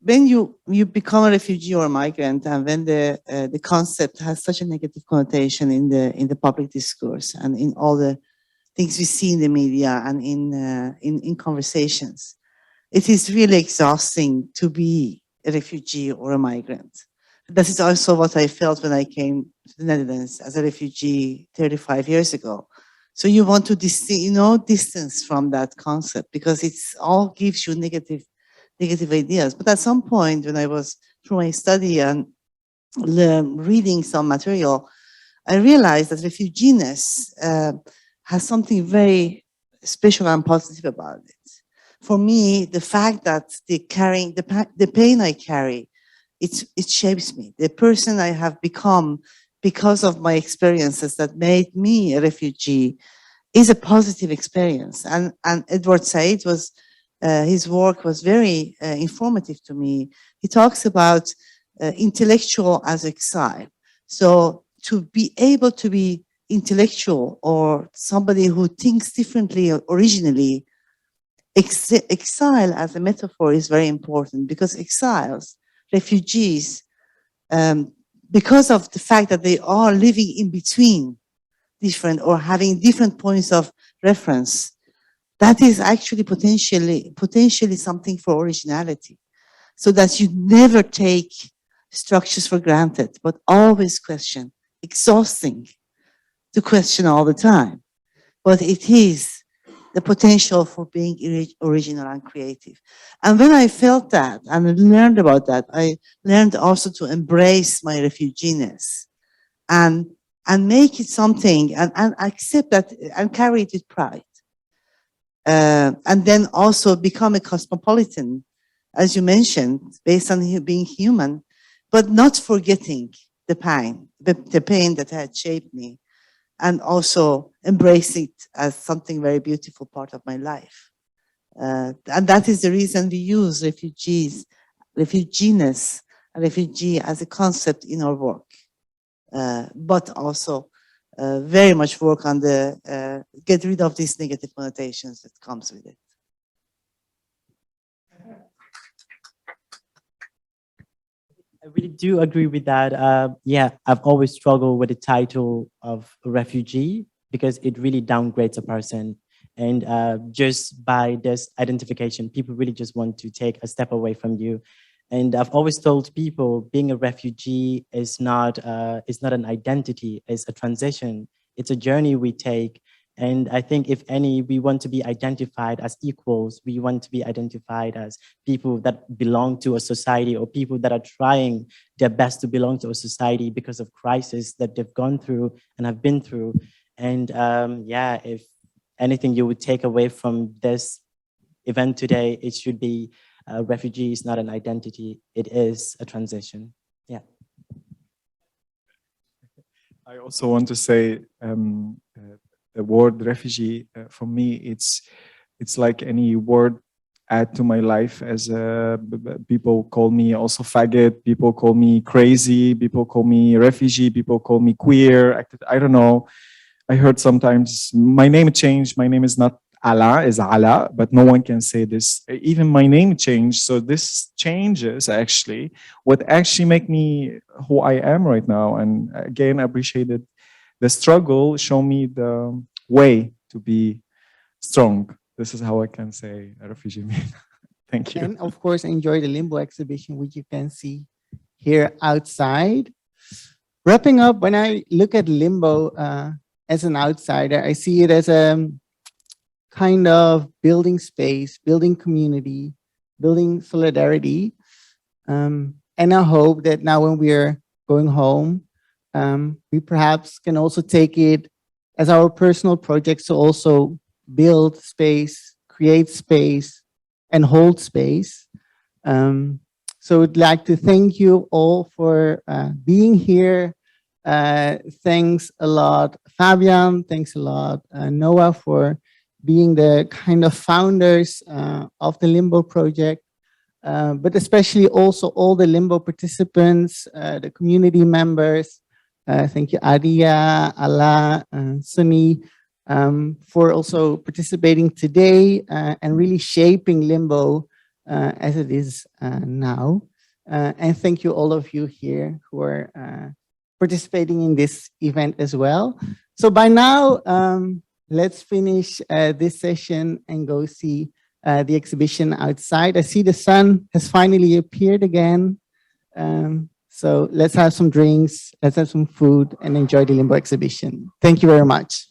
when you become a refugee or a migrant, and when the concept has such a negative connotation in the public discourse and in all the things we see in the media and in conversations, it is really exhausting to be a refugee or a migrant. That is also what I felt when I came to the Netherlands as a refugee 35 years ago. So you want to distance from that concept because it's all gives you negative ideas. But at some point when I was through my study and reading some material, I realized that refuginess has something very special and positive about it. For me, the fact that the pain I carry, it shapes me. The person I have become because of my experiences that made me a refugee is a positive experience. And Edward Said was, his work was very informative to me. He talks about intellectual as exile. So to be able to be intellectual or somebody who thinks differently originally, exile as a metaphor is very important because exiles, refugees, because of the fact that they are living in between different or having different points of reference, that is actually potentially something for originality. So that you never take structures for granted, but always question. Exhausting to question all the time, but it is the potential for being original and creative. And when I felt that and learned about that, I learned also to embrace my refuginess and make it something and accept that and carry it with pride. And then also become a cosmopolitan, as you mentioned, based on being human, but not forgetting the pain that had shaped me, and also embrace it as something very beautiful part of my life. And that is the reason we use refuginess, and refugee as a concept in our work. But also very much work on the, get rid of these negative connotations that comes with it. I really do agree with that. Yeah, I've always struggled with the title of a refugee because it really downgrades a person. And just by this identification, people really just want to take a step away from you. And I've always told people being a refugee is not an identity, it's a transition. It's a journey we take. And I think if any, we want to be identified as equals, we want to be identified as people that belong to a society or people that are trying their best to belong to a society because of crisis that they've gone through and have been through. And yeah, if anything you would take away from this event today, it should be refugee is not an identity, it is a transition. Yeah. I also want to say the word refugee, for me, it's like any word add to my life. As people call me also faggot, people call me crazy, people call me refugee, people call me queer. I don't know. I heard sometimes my name changed. My name is not Alaa, is Alaa, but no one can say this. Even my name changed. So this changes actually what actually make me who I am right now. And again, I appreciated the struggle, show me the way to be strong. This is how I can say a refugee. Thank you. And of course, enjoy the Limbo exhibition, which you can see here outside. Wrapping up, when I look at Limbo as an outsider, I see it as a kind of building space, building community, building solidarity. And I hope that now when we're going home, we perhaps can also take it as our personal projects to also build space, create space, and hold space. So I'd like to thank you all for being here. Thanks a lot, Fabian. Thanks a lot, Noah, for being the kind of founders of the Limbo project. But especially also all the Limbo participants, the community members. Thank you, Adia, Alaa, Sunni, for also participating today and really shaping Limbo as it is now. And thank you all of you here who are participating in this event as well. So by now, let's finish this session and go see the exhibition outside. I see the sun has finally appeared again. So let's have some drinks, let's have some food and enjoy the Limbo exhibition. Thank you very much.